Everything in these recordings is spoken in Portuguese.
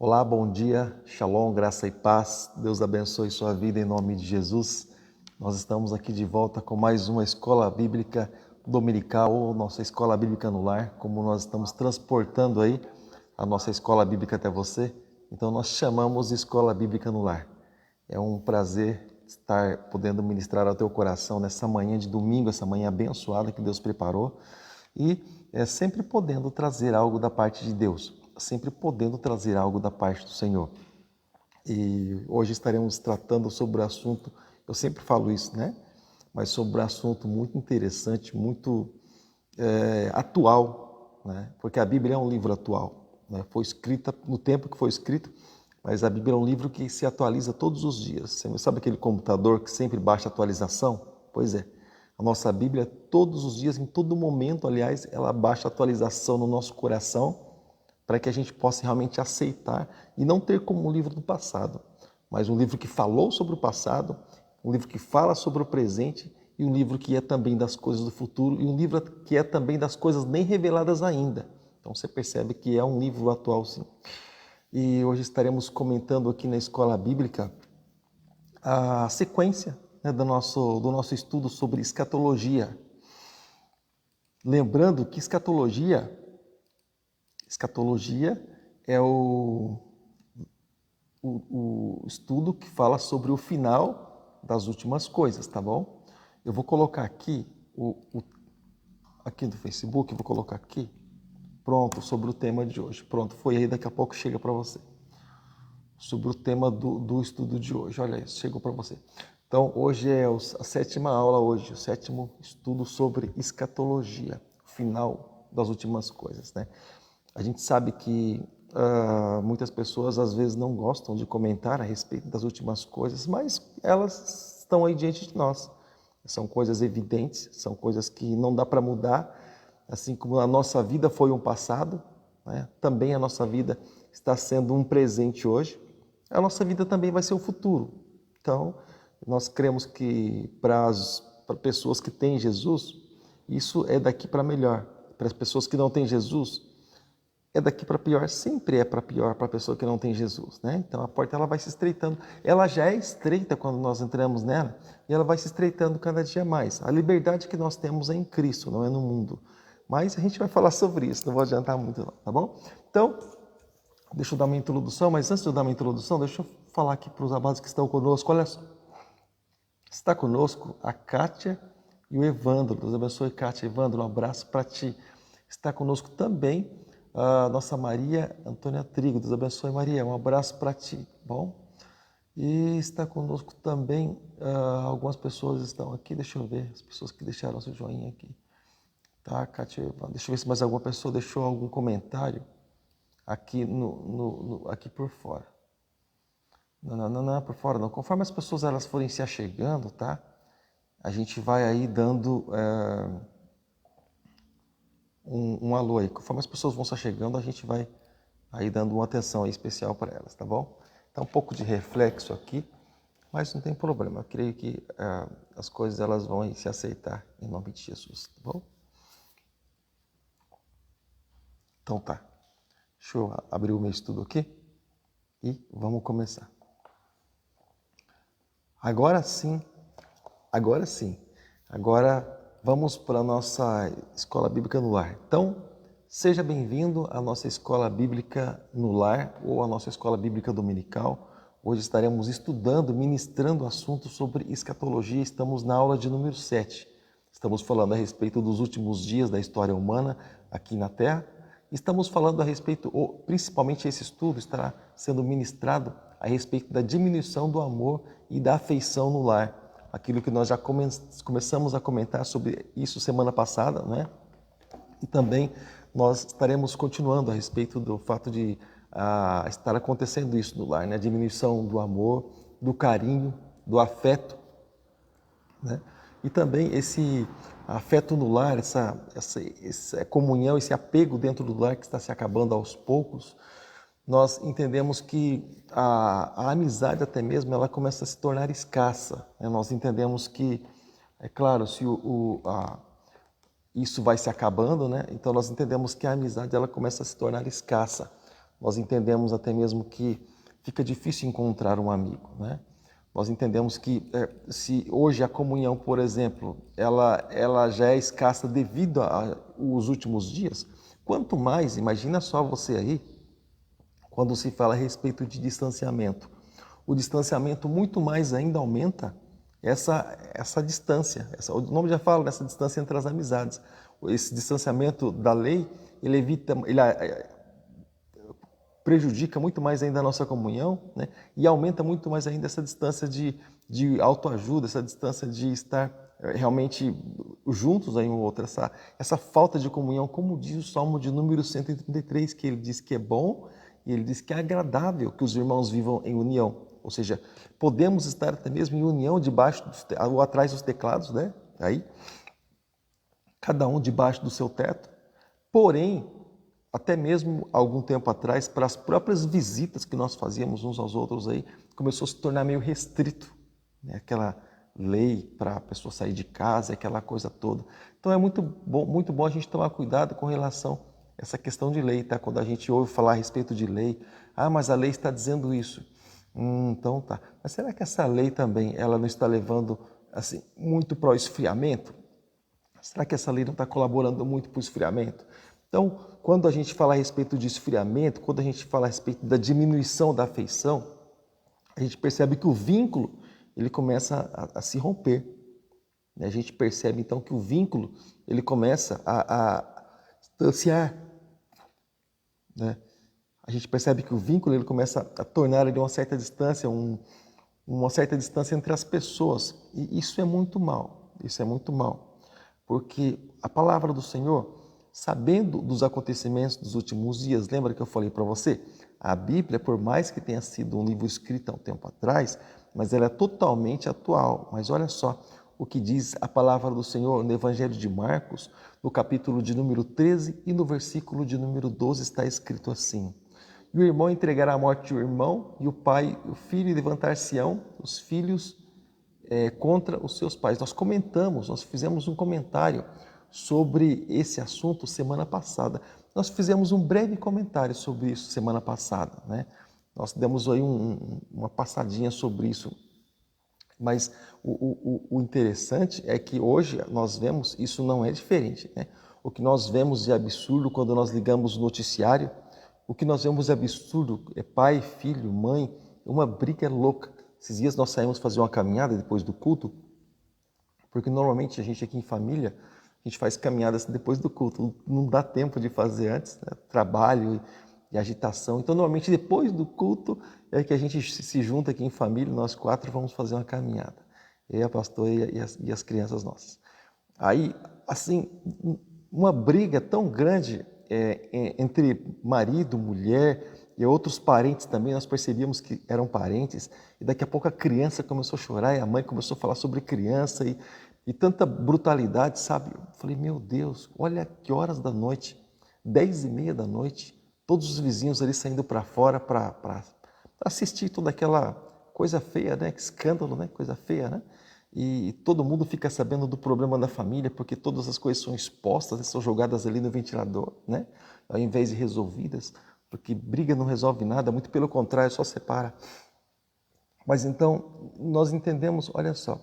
Olá, bom dia, shalom, graça e paz. Deus abençoe sua vida em nome de Jesus. Nós estamos aqui de volta com mais uma escola bíblica dominical, ou nossa escola bíblica no lar, como nós estamos transportando aí a nossa escola bíblica até você. Então nós chamamos de escola bíblica no lar. É um prazer estar podendo ministrar ao teu coração nessa manhã de domingo, essa manhã abençoada que Deus preparou e sempre podendo trazer algo da parte de Deus, sempre podendo trazer algo da parte do Senhor. E hoje estaremos tratando sobre o assunto, eu sempre falo isso, né? Mas sobre um assunto muito interessante, muito atual, né? Porque a Bíblia é um livro atual, né? Foi escrita no tempo que foi escrito, mas a Bíblia é um livro que se atualiza todos os dias. Você sabe aquele computador que sempre baixa atualização? Pois é. A nossa Bíblia, todos os dias, em todo momento, aliás, ela baixa atualização no nosso coração para que a gente possa realmente aceitar e não ter como um livro do passado, mas um livro que falou sobre o passado, um livro que fala sobre o presente e um livro que é também das coisas do futuro e um livro que é também das coisas nem reveladas ainda. Então você percebe que é um livro atual, sim. E hoje estaremos comentando aqui na Escola Bíblica a sequência, né, do nosso estudo sobre escatologia. Lembrando que escatologia é o estudo que fala sobre o final das últimas coisas, tá bom? Eu vou colocar aqui, aqui do Facebook, eu vou colocar aqui, pronto, sobre o tema de hoje. Pronto, foi aí, daqui a pouco chega para você. Sobre o tema do estudo de hoje, olha isso, chegou para você. Então, hoje é a sétima aula, o sétimo estudo sobre escatologia, final das últimas coisas, né? A gente sabe que muitas pessoas às vezes não gostam de comentar a respeito das últimas coisas, mas elas estão aí diante de nós. São coisas evidentes, são coisas que não dá para mudar, assim como a nossa vida foi um passado, né? Também a nossa vida está sendo um presente hoje, a nossa vida também vai ser o futuro. Então, nós cremos que para pessoas que têm Jesus, isso é daqui para melhor. Para as pessoas que não têm Jesus, é daqui para pior, sempre é para pior para a pessoa que não tem Jesus, né? Então a porta ela vai se estreitando. Ela já é estreita quando nós entramos nela e ela vai se estreitando cada dia mais. A liberdade que nós temos é em Cristo, não é no mundo. Mas a gente vai falar sobre isso, não vou adiantar muito não, tá bom? Então, deixa eu dar uma introdução, mas antes de eu dar uma introdução, deixa eu falar aqui para os amados que estão conosco. Olha só, está conosco a Kátia e o Evandro. Deus abençoe, Kátia e Evandro, um abraço para ti. Está conosco também a nossa Maria Antônia Trigo. Deus abençoe, Maria, um abraço para ti, bom? E está conosco também, algumas pessoas estão aqui, deixa eu ver, as pessoas que deixaram seu joinha aqui. Tá, Kátia, Evandro, deixa eu ver se mais alguma pessoa deixou algum comentário aqui, aqui por fora. Não, por fora não. Conforme as pessoas elas forem se achegando, tá? A gente vai aí dando um alô aí. Conforme as pessoas vão se achegando, a gente vai aí dando uma atenção aí especial para elas, tá bom? Tá um pouco de reflexo aqui, mas não tem problema. Eu creio que as coisas elas vão aí se aceitar em nome de Jesus, tá bom? Então tá. Deixa eu abrir o meu estudo aqui e vamos começar. Agora sim, agora vamos para a nossa Escola Bíblica no Lar. Então, seja bem-vindo à nossa Escola Bíblica no Lar ou à nossa Escola Bíblica Dominical. Hoje estaremos estudando, ministrando assuntos sobre escatologia. Estamos na aula de número 7. Estamos falando a respeito dos últimos dias da história humana aqui na Terra. Estamos falando a respeito, principalmente esse estudo estará sendo ministrado a respeito da diminuição do amor e da afeição no lar. Aquilo que nós já começamos a comentar sobre isso semana passada, né? E também nós estaremos continuando a respeito do fato de estar acontecendo isso no lar, né? A diminuição do amor, do carinho, do afeto, né? E também esse afeto no lar, essa comunhão, esse apego dentro do lar que está se acabando aos poucos, nós entendemos que a amizade até mesmo ela começa a se tornar escassa, né? Nós entendemos que, é claro, se isso vai se acabando, né? Então nós entendemos que a amizade ela começa a se tornar escassa. Nós entendemos até mesmo que fica difícil encontrar um amigo, né? Nós entendemos que se hoje a comunhão, por exemplo, ela já é escassa devido aos últimos dias, quanto mais, imagina só você aí, quando se fala a respeito de distanciamento. O distanciamento muito mais ainda aumenta essa distância. O nome já fala dessa distância entre as amizades. Esse distanciamento da lei, ele evita, ele prejudica muito mais ainda a nossa comunhão, né? E aumenta muito mais ainda essa distância de autoajuda, essa distância de estar realmente juntos aí um outro, essa falta de comunhão, como diz o Salmo de número 133, que ele diz que é bom e ele diz que é agradável que os irmãos vivam em união. Ou seja, podemos estar até mesmo em união debaixo ou atrás dos teclados, né? Aí, cada um debaixo do seu teto. Porém, até mesmo algum tempo atrás, para as próprias visitas que nós fazíamos uns aos outros aí, começou a se tornar meio restrito, né? Aquela lei para a pessoa sair de casa, aquela coisa toda. Então é muito bom a gente tomar cuidado com relação a essa questão de lei, tá? Quando a gente ouve falar a respeito de lei, mas a lei está dizendo isso. Então tá. Mas será que essa lei também, ela não está levando assim muito para o esfriamento? Será que essa lei não está colaborando muito para o esfriamento? Então, quando a gente fala a respeito de esfriamento, quando a gente fala a respeito da diminuição da afeição, a gente percebe que o vínculo ele começa a se romper. A gente percebe então que o vínculo ele começa a distanciar, né? A gente percebe que o vínculo ele começa a tornar ali uma certa distância, uma certa distância entre as pessoas. E isso é muito mal. Isso é muito mal, porque a palavra do Senhor, sabendo dos acontecimentos dos últimos dias, lembra que eu falei para você? A Bíblia, por mais que tenha sido um livro escrito há um tempo atrás, mas ela é totalmente atual. Mas olha só o que diz a palavra do Senhor no Evangelho de Marcos, no capítulo de número 13 e no versículo de número 12 está escrito assim: e o irmão entregará à morte o irmão, e o pai o filho, e levantar-se-ão os filhos contra os seus pais. Nós fizemos um comentário sobre esse assunto semana passada. Nós fizemos um breve comentário sobre isso semana passada, né? Nós demos aí uma passadinha sobre isso. Mas o interessante é que hoje nós vemos, isso não é diferente, né? O que nós vemos de absurdo quando nós ligamos o noticiário, o que nós vemos de absurdo é pai, filho, mãe, uma briga louca. Esses dias nós saímos fazer uma caminhada depois do culto, porque normalmente a gente aqui em família, a gente faz caminhadas depois do culto, não dá tempo de fazer antes, né? Trabalho e agitação. Então, normalmente depois do culto é que a gente se junta aqui em família, nós quatro vamos fazer uma caminhada. Eu, a pastora e as crianças nossas. Aí, assim, uma briga tão grande entre marido, mulher e outros parentes também, nós percebíamos que eram parentes, e daqui a pouco a criança começou a chorar e a mãe começou a falar sobre criança e tanta brutalidade, sabe? Eu falei, meu Deus, olha que horas da noite, 10:30 da noite, todos os vizinhos ali saindo para fora para assistir toda aquela coisa feia, né? Que escândalo, né? Coisa feia, né? E todo mundo fica sabendo do problema da família, porque todas as coisas são expostas, são jogadas ali no ventilador, né? Ao invés de resolvidas, porque briga não resolve nada, muito pelo contrário, só separa. Mas então, nós entendemos, olha só,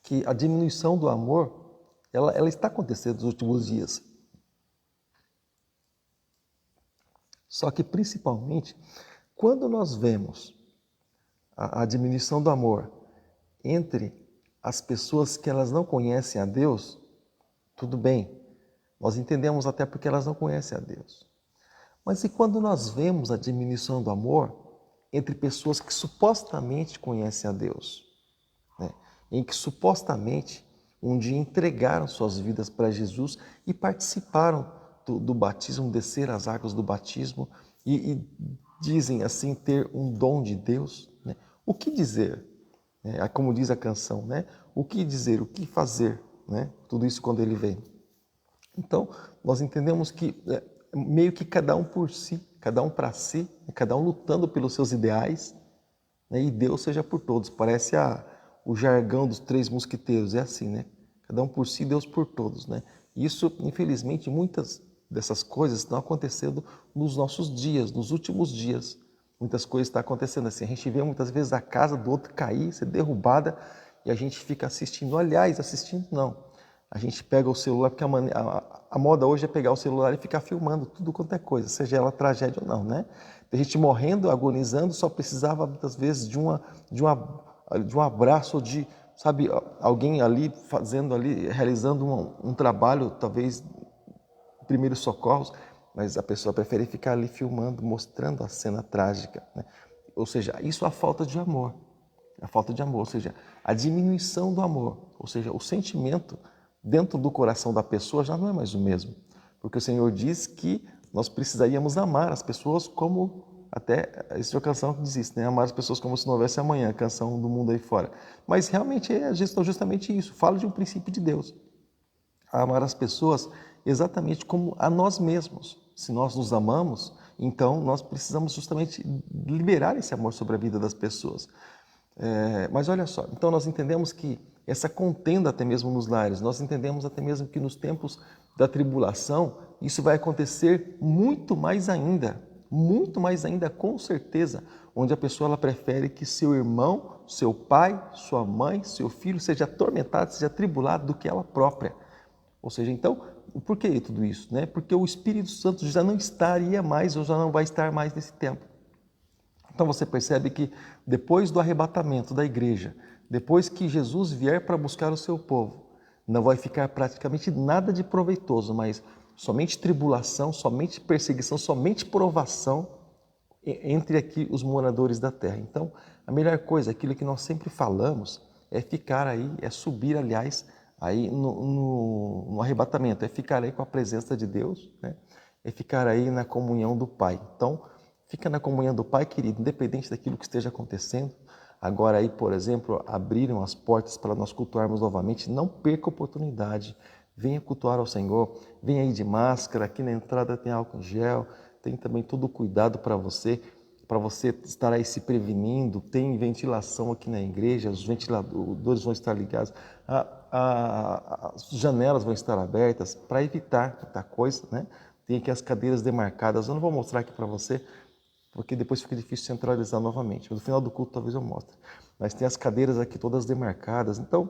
que a diminuição do amor, ela está acontecendo nos últimos dias. Só que, principalmente, quando nós vemos a diminuição do amor entre as pessoas que elas não conhecem a Deus, tudo bem, nós entendemos até porque elas não conhecem a Deus. Mas e quando nós vemos a diminuição do amor entre pessoas que supostamente conhecem a Deus, né? Em que supostamente um dia entregaram suas vidas para Jesus e participaram do batismo, descer as águas do batismo e dizem assim ter um dom de Deus, né? O que dizer? Como diz a canção, né? O que dizer, o que fazer, né? Tudo isso quando ele vem. Então, nós entendemos que meio que cada um por si, cada um para si, cada um lutando pelos seus ideais, né? E Deus seja por todos. Parece o jargão dos três mosquiteiros, é assim, né? Cada um por si, Deus por todos, né? Isso, infelizmente, muitas dessas coisas estão acontecendo nos nossos dias, nos últimos dias. Muitas coisas estão acontecendo assim. A gente vê muitas vezes a casa do outro cair, ser derrubada, e a gente fica assistindo. Aliás, assistindo não. A gente pega o celular, porque a moda hoje é pegar o celular e ficar filmando tudo quanto é coisa, seja ela tragédia ou não, né? Tem gente morrendo, agonizando, só precisava muitas vezes de um abraço, ou de, sabe, alguém ali fazendo ali, realizando um trabalho, talvez primeiros socorros, mas a pessoa prefere ficar ali filmando, mostrando a cena trágica, né? Ou seja, isso é a falta de amor. A falta de amor, ou seja, a diminuição do amor, ou seja, o sentimento dentro do coração da pessoa já não é mais o mesmo. Porque o Senhor diz que nós precisaríamos amar as pessoas como, até, essa é a canção que diz isso, né? Amar as pessoas como se não houvesse amanhã, a canção do mundo aí fora. Mas realmente é justamente isso, fala de um princípio de Deus. Amar as pessoas exatamente como a nós mesmos. Se nós nos amamos, então nós precisamos justamente liberar esse amor sobre a vida das pessoas. Mas olha só, então nós entendemos que essa contenda até mesmo nos lares, nós entendemos até mesmo que nos tempos da tribulação, isso vai acontecer muito mais ainda com certeza, onde a pessoa ela prefere que seu irmão, seu pai, sua mãe, seu filho seja atormentado, seja atribulado do que ela própria. Ou seja, então, por que tudo isso? Né? Porque o Espírito Santo já não estaria mais, ou já não vai estar mais nesse tempo. Então você percebe que depois do arrebatamento da igreja, depois que Jesus vier para buscar o seu povo, não vai ficar praticamente nada de proveitoso, mas somente tribulação, somente perseguição, somente provação entre aqui os moradores da terra. Então, a melhor coisa, aquilo que nós sempre falamos, é ficar aí, é subir, aliás, aí no arrebatamento, é ficar aí com a presença de Deus, né? É ficar aí na comunhão do Pai. Então, fica na comunhão do Pai, querido, independente daquilo que esteja acontecendo. Agora aí, por exemplo, abriram as portas para nós cultuarmos novamente. Não perca a oportunidade. Venha cultuar ao Senhor. Venha aí de máscara. Aqui na entrada tem álcool em gel. Tem também todo o cuidado para você estar aí se prevenindo. Tem ventilação aqui na igreja. Os ventiladores vão estar ligados. As janelas vão estar abertas para evitar muita coisa, né? Tem aqui as cadeiras demarcadas. Eu não vou mostrar aqui para você, porque depois fica difícil centralizar novamente. Mas no final do culto talvez eu mostre. Mas tem as cadeiras aqui todas demarcadas. Então,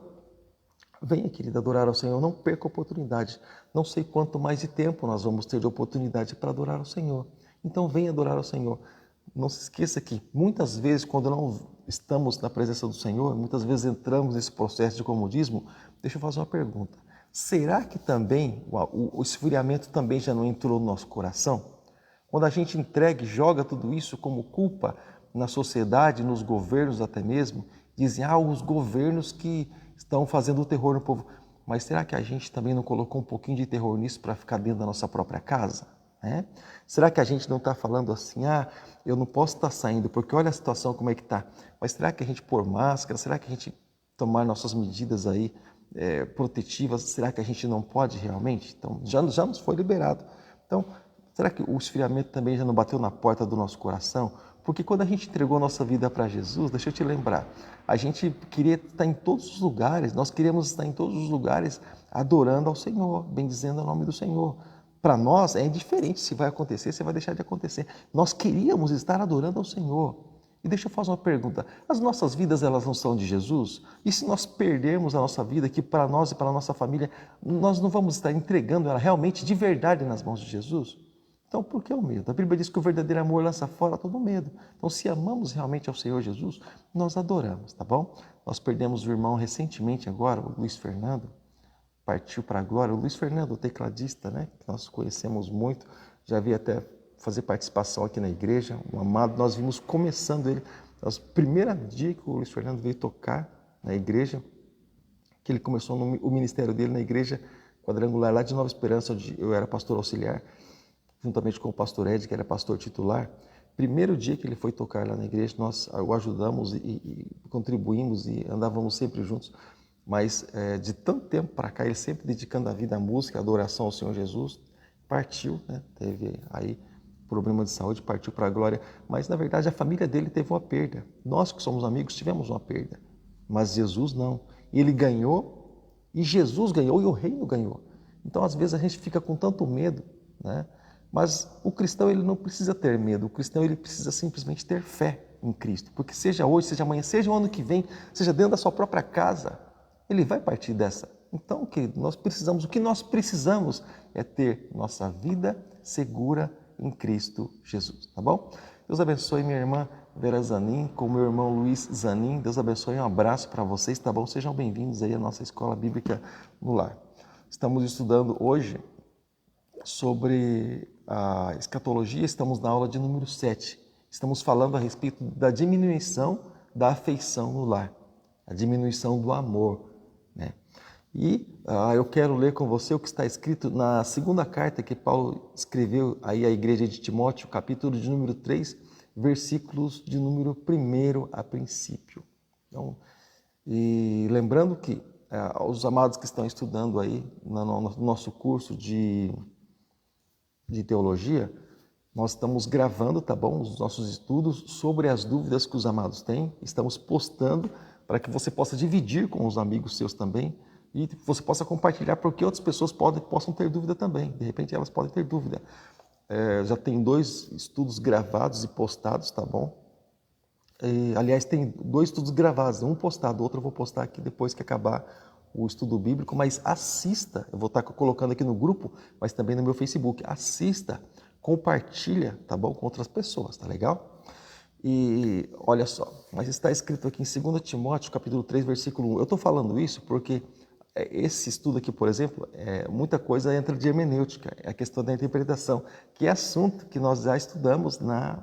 venha, querida, adorar ao Senhor. Não perca a oportunidade. Não sei quanto mais de tempo nós vamos ter de oportunidade para adorar ao Senhor. Então, venha adorar ao Senhor. Não se esqueça que muitas vezes, quando não estamos na presença do Senhor, muitas vezes entramos nesse processo de comodismo. Deixa eu fazer uma pergunta. Será que também o esfriamento também já não entrou no nosso coração? Quando a gente entrega e joga tudo isso como culpa na sociedade, nos governos até mesmo, dizem, os governos que estão fazendo o terror no povo. Mas será que a gente também não colocou um pouquinho de terror nisso para ficar dentro da nossa própria casa? Né? Será que a gente não está falando assim, eu não posso estar saindo porque olha a situação como é que está. Mas será que a gente pôr máscara, será que a gente tomar nossas medidas aí protetivas, será que a gente não pode realmente? Então, já nos foi liberado. Então, será que o esfriamento também já não bateu na porta do nosso coração? Porque quando a gente entregou a nossa vida para Jesus, deixa eu te lembrar, a gente queria estar em todos os lugares, nós queríamos estar em todos os lugares adorando ao Senhor, bendizendo o nome do Senhor. Para nós é indiferente se vai acontecer, se vai deixar de acontecer. Nós queríamos estar adorando ao Senhor. E deixa eu fazer uma pergunta, as nossas vidas elas não são de Jesus? E se nós perdermos a nossa vida aqui para nós e para a nossa família, nós não vamos estar entregando ela realmente de verdade nas mãos de Jesus? Então, por que o medo? A Bíblia diz que o verdadeiro amor lança fora todo medo. Então, se amamos realmente ao Senhor Jesus, nós adoramos, tá bom? Nós perdemos o irmão recentemente agora, o Luiz Fernando, partiu para a glória. O Luiz Fernando, o tecladista, né? Que nós conhecemos muito, já vi até fazer participação aqui na igreja, um amado, nós vimos começando ele, no primeiro dia que o Luiz Fernando veio tocar na igreja, que ele começou o ministério dele na igreja quadrangular lá de Nova Esperança, onde eu era pastor auxiliar, juntamente com o pastor Ed, que era pastor titular. Primeiro dia que ele foi tocar lá na igreja, nós o ajudamos e contribuímos e andávamos sempre juntos, mas de tanto tempo para cá, ele sempre dedicando a vida à música, à adoração ao Senhor Jesus, partiu, né? Teve aí problema de saúde, partiu para a glória, mas na verdade a família dele teve uma perda. Nós que somos amigos tivemos uma perda, mas Jesus não. Ele ganhou, e Jesus ganhou, e o reino ganhou. Então às vezes a gente fica com tanto medo, né? Mas o cristão ele não precisa ter medo, o cristão ele precisa simplesmente ter fé em Cristo, porque seja hoje, seja amanhã, seja o ano que vem, seja dentro da sua própria casa, ele vai partir dessa. Então, o que nós precisamos é ter nossa vida segura em Cristo Jesus, tá bom? Deus abençoe minha irmã Vera Zanin, com meu irmão Luiz Zanin. Deus abençoe, um abraço para vocês, tá bom? Sejam bem-vindos aí à nossa Escola Bíblica no Lar. Estamos estudando hoje sobre a escatologia, estamos na aula de número 7. Estamos falando a respeito da diminuição da afeição no lar, a diminuição do amor, né? E eu quero ler com você o que está escrito na segunda carta que Paulo escreveu aí à igreja de Timóteo, capítulo de número 3, versículos de número 1 a princípio. Então, e lembrando que os amados que estão estudando aí no nosso curso de teologia, nós estamos gravando, tá bom, os nossos estudos sobre as dúvidas que os amados têm, estamos postando para que você possa dividir com os amigos seus também e você possa compartilhar porque outras pessoas possam ter dúvida também, de repente elas podem ter dúvida. Já tem 2 estudos gravados e postados, tá bom? Aliás, tem 2 estudos gravados, um postado, outro eu vou postar aqui depois que acabar o estudo bíblico, mas assista, eu vou estar colocando aqui no grupo, mas também no meu Facebook, assista, compartilha, tá bom, com outras pessoas, tá legal? E olha só, mas está escrito aqui em 2 Timóteo, capítulo 3, versículo 1, eu estou falando isso porque esse estudo aqui, por exemplo, muita coisa entra de hermenêutica, é a questão da interpretação, que é assunto que nós já estudamos na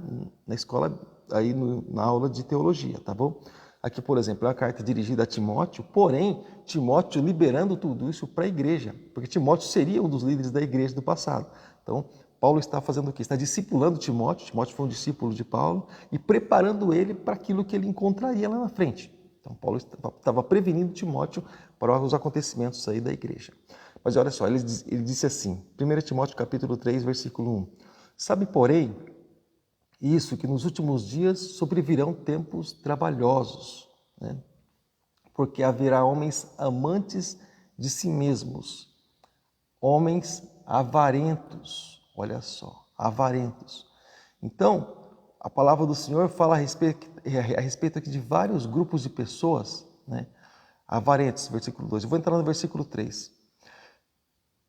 escola, aí na aula de teologia, tá bom? Aqui, por exemplo, é uma carta dirigida a Timóteo, porém, Timóteo liberando tudo isso para a igreja, porque Timóteo seria um dos líderes da igreja do passado. Então, Paulo está fazendo o quê? Está discipulando Timóteo, Timóteo foi um discípulo de Paulo, e preparando ele para aquilo que ele encontraria lá na frente. Então, Paulo estava prevenindo Timóteo para os acontecimentos aí da igreja. Mas olha só, ele disse assim, 1 Timóteo capítulo 3, versículo 1, sabe, porém, isso, que nos últimos dias sobrevirão tempos trabalhosos, né? Porque haverá homens amantes de si mesmos, homens avarentos, olha só, avarentos. Então, a palavra do Senhor fala a respeito aqui de vários grupos de pessoas, né? Avarentos, versículo 2. Eu vou entrar no versículo 3.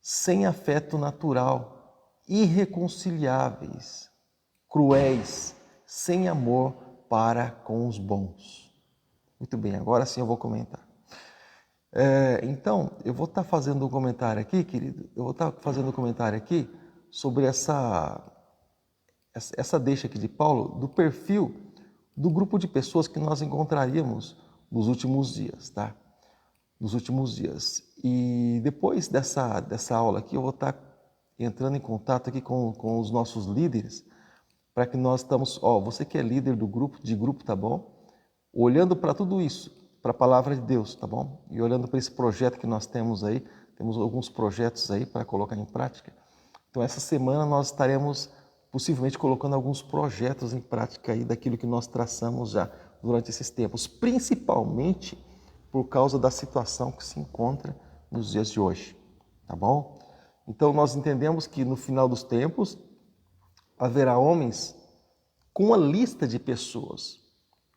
Sem afeto natural, irreconciliáveis, cruéis, sem amor para com os bons. Muito bem, agora sim eu vou comentar. Então, eu vou estar fazendo um comentário aqui, querido, sobre essa deixa aqui de Paulo, do perfil do grupo de pessoas que nós encontraríamos nos últimos dias, tá? Nos últimos dias. E depois dessa aula aqui, eu vou estar entrando em contato aqui com os nossos líderes, para que nós estamos, você que é líder de grupo, tá bom? Olhando para tudo isso, para a palavra de Deus, tá bom? E olhando para esse projeto que nós temos aí, temos alguns projetos aí para colocar em prática. Então, essa semana nós estaremos possivelmente colocando alguns projetos em prática aí daquilo que nós traçamos já durante esses tempos, principalmente por causa da situação que se encontra nos dias de hoje, tá bom? Então, nós entendemos que no final dos tempos haverá homens com uma lista de pessoas,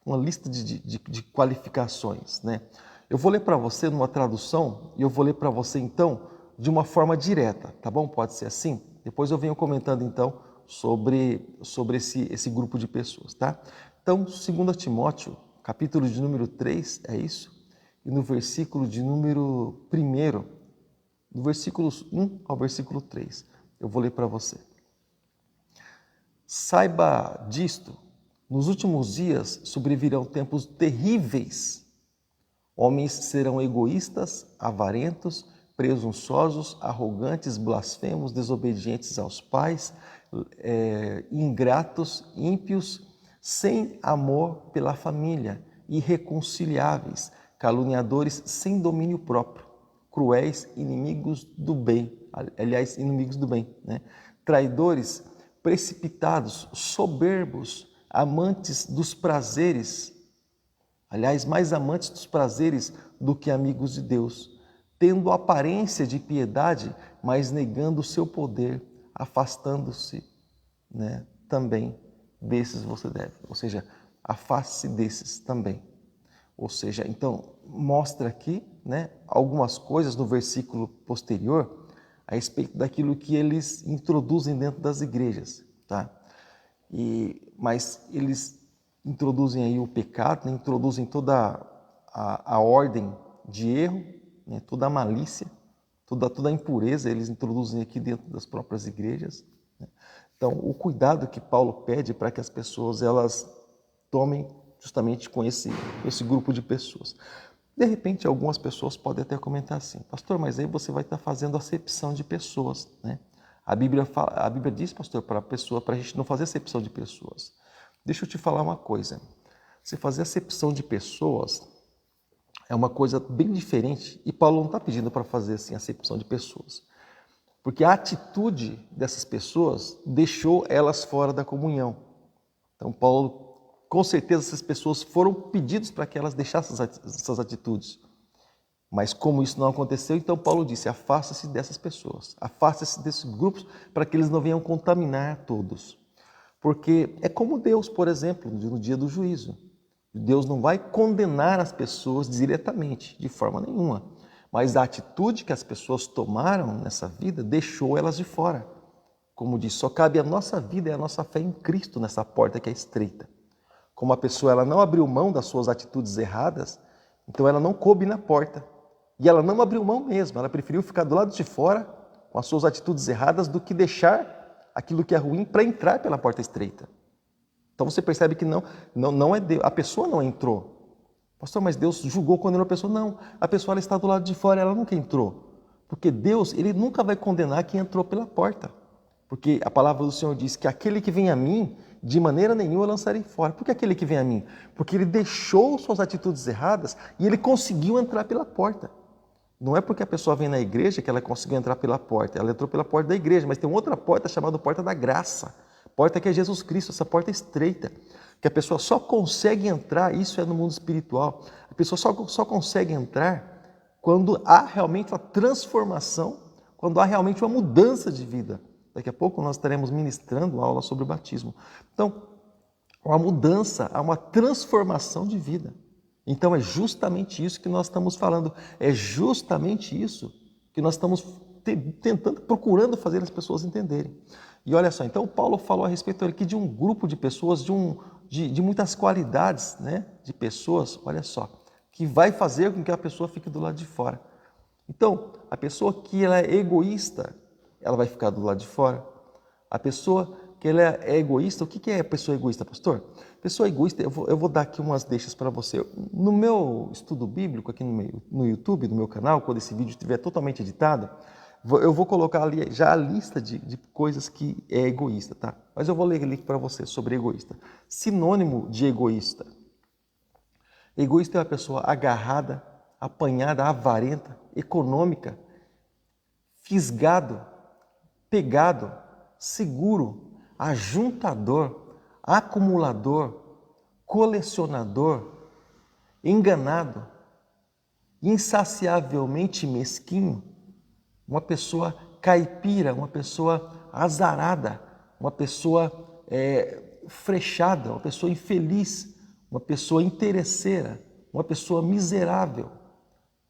uma lista de qualificações, né? Eu vou ler para você numa tradução e eu vou ler para você então de uma forma direta, tá bom? Pode ser assim? Depois eu venho comentando então sobre esse grupo de pessoas, tá? Então, 2 Timóteo, capítulo de número 3, é isso? E no versículo de número 1, do versículos 1 ao versículo 3, eu vou ler para você. Saiba disto, nos últimos dias sobrevirão tempos terríveis. Homens serão egoístas, avarentos, presunçosos, arrogantes, blasfemos, desobedientes aos pais, ingratos, ímpios, sem amor pela família, irreconciliáveis, caluniadores, sem domínio próprio, cruéis, inimigos do bem, né? Traidores, precipitados, soberbos, amantes dos prazeres, mais amantes dos prazeres do que amigos de Deus, tendo aparência de piedade, mas negando o seu poder, afastando-se, né, também desses você deve. Ou seja, afaste-se desses também. Ou seja, então, mostra aqui, né, algumas coisas no versículo posterior a respeito daquilo que eles introduzem dentro das igrejas, tá? Mas eles introduzem aí o pecado, né, introduzem toda a ordem de erro, né, toda a malícia, toda a impureza, eles introduzem aqui dentro das próprias igrejas, né? Então, o cuidado que Paulo pede para que as pessoas elas tomem justamente com esse grupo de pessoas. De repente, algumas pessoas podem até comentar assim: pastor, mas aí você vai estar fazendo acepção de pessoas, né? A Bíblia diz, pastor, para a gente não fazer acepção de pessoas. Deixa eu te falar uma coisa. Você fazer acepção de pessoas é uma coisa bem diferente, e Paulo não está pedindo para fazer assim acepção de pessoas, porque a atitude dessas pessoas deixou elas fora da comunhão. Então, Paulo, com certeza, essas pessoas foram pedidos para que elas deixassem essas atitudes. Mas como isso não aconteceu, então Paulo disse: afasta-se dessas pessoas, afasta-se desses grupos para que eles não venham contaminar todos. Porque é como Deus, por exemplo, no dia do juízo. Deus não vai condenar as pessoas diretamente, de forma nenhuma. Mas a atitude que as pessoas tomaram nessa vida deixou elas de fora. Como diz, só cabe a nossa vida e a nossa fé em Cristo nessa porta que é estreita. Como a pessoa ela não abriu mão das suas atitudes erradas, então ela não coube na porta. E ela não abriu mão mesmo, ela preferiu ficar do lado de fora com as suas atitudes erradas do que deixar aquilo que é ruim para entrar pela porta estreita. Então você percebe que não é Deus, a pessoa não entrou. Pastor, mas Deus julgou, condenou a pessoa? Não, a pessoa ela está do lado de fora, ela nunca entrou. Porque Deus, ele nunca vai condenar quem entrou pela porta. Porque a palavra do Senhor diz que aquele que vem a mim, de maneira nenhuma eu lançarei fora. Por que aquele que vem a mim? Porque ele deixou suas atitudes erradas e ele conseguiu entrar pela porta. Não é porque a pessoa vem na igreja que ela conseguiu entrar pela porta. Ela entrou pela porta da igreja, mas tem outra porta chamada porta da graça. Porta que é Jesus Cristo, essa porta estreita. Que a pessoa só consegue entrar, isso é no mundo espiritual. A pessoa só consegue entrar quando há realmente uma transformação, quando há realmente uma mudança de vida. Daqui a pouco nós estaremos ministrando aula sobre o batismo. Então, há uma mudança, há uma transformação de vida. Então é justamente isso que nós estamos falando, é justamente isso que nós estamos tentando, procurando fazer as pessoas entenderem. E olha só, então Paulo falou a respeito aqui de um grupo de pessoas, de muitas qualidades, né, de pessoas, olha só, que vai fazer com que a pessoa fique do lado de fora. Então, a pessoa que ela é egoísta, ela vai ficar do lado de fora. A pessoa que ela é egoísta, o que é a pessoa egoísta, pastor? Pessoa egoísta, eu vou dar aqui umas deixas para você. No meu estudo bíblico, aqui no YouTube, no meu canal, quando esse vídeo estiver totalmente editado, eu vou colocar ali já a lista de coisas que é egoísta, tá? Mas eu vou ler ali para você sobre egoísta. Sinônimo de egoísta. Egoísta é uma pessoa agarrada, apanhada, avarenta, econômica, fisgado, pegado, seguro, ajuntador, acumulador, colecionador, enganado, insaciavelmente mesquinho, uma pessoa caipira, uma pessoa azarada, uma pessoa frechada, uma pessoa infeliz, uma pessoa interesseira, uma pessoa miserável,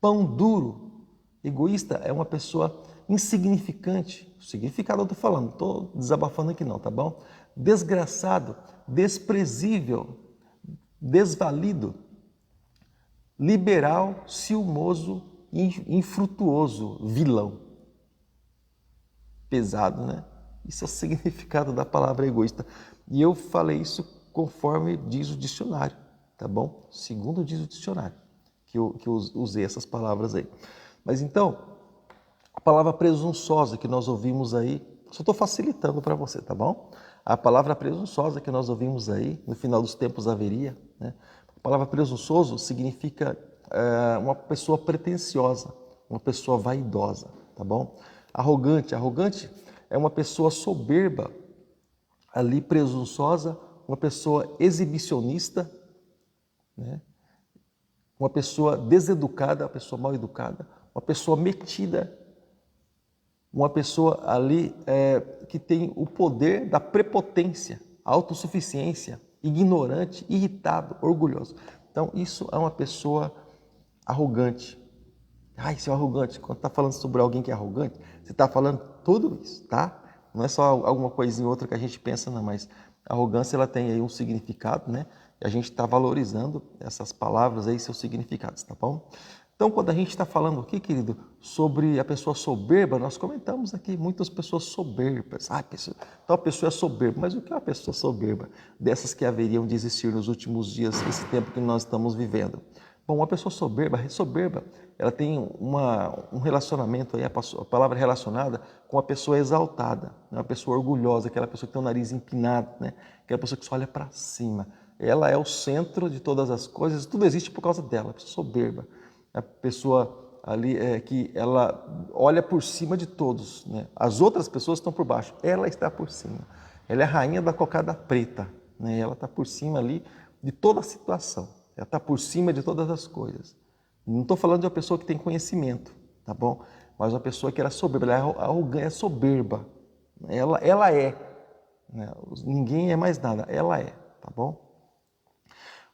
pão duro. Egoísta é uma pessoa insignificante. O significado eu estou falando, não estou desabafando aqui não, tá bom? Desgraçado, desprezível, desvalido, liberal, ciumoso, infrutuoso, vilão. Pesado, né? Isso é o significado da palavra egoísta. E eu falei isso conforme diz o dicionário, tá bom? Segundo diz o dicionário, que eu usei essas palavras aí. Mas então, a palavra presunçosa que nós ouvimos aí, só estou facilitando para você, tá bom? A palavra presunçosa que nós ouvimos aí, no final dos tempos haveria, né? A palavra presunçoso significa uma pessoa pretensiosa, uma pessoa vaidosa, tá bom? Arrogante é uma pessoa soberba, ali presunçosa, uma pessoa exibicionista, né? Uma pessoa deseducada, uma pessoa mal educada, uma pessoa metida, uma pessoa ali que tem o poder da prepotência, autossuficiência, ignorante, irritado, orgulhoso. Então, isso é uma pessoa arrogante. Ai, seu arrogante. Quando está falando sobre alguém que é arrogante, você está falando tudo isso, tá? Não é só alguma coisinha ou outra que a gente pensa, não, mas a arrogância ela tem aí um significado, né? E a gente está valorizando essas palavras aí, seus significados, tá bom? Então, quando a gente está falando aqui, querido, sobre a pessoa soberba, nós comentamos aqui muitas pessoas soberbas. Tal pessoa é soberba. Mas o que é uma pessoa soberba? Dessas que haveriam de existir nos últimos dias, esse tempo que nós estamos vivendo. Bom, uma pessoa soberba, ela tem um relacionamento, aí, a palavra relacionada, com a pessoa exaltada, uma pessoa orgulhosa, aquela pessoa que tem o nariz empinado, né? Aquela pessoa que só olha para cima. Ela é o centro de todas as coisas, tudo existe por causa dela, a pessoa soberba. A pessoa ali que ela olha por cima de todos, né? As outras pessoas estão por baixo, ela está por cima. Ela é a rainha da cocada preta, né? Ela está por cima ali de toda a situação, ela está por cima de todas as coisas. Não estou falando de uma pessoa que tem conhecimento, tá bom? Mas uma pessoa que era soberba, ela é arrogante, é soberba. Ela é, né? Ninguém é mais nada, ela é, tá bom?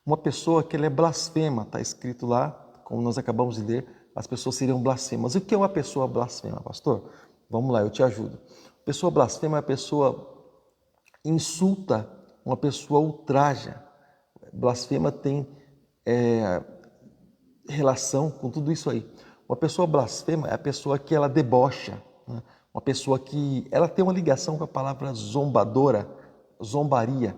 Uma pessoa que ela é blasfema, está escrito lá, como nós acabamos de ler, as pessoas seriam blasfemas. O que é uma pessoa blasfema, pastor? Vamos lá, eu te ajudo. Pessoa blasfema é a pessoa insulta, uma pessoa ultraja. Blasfema tem relação com tudo isso aí. Uma pessoa blasfema é a pessoa que ela debocha, né? Uma pessoa que ela tem uma ligação com a palavra zombadora, zombaria.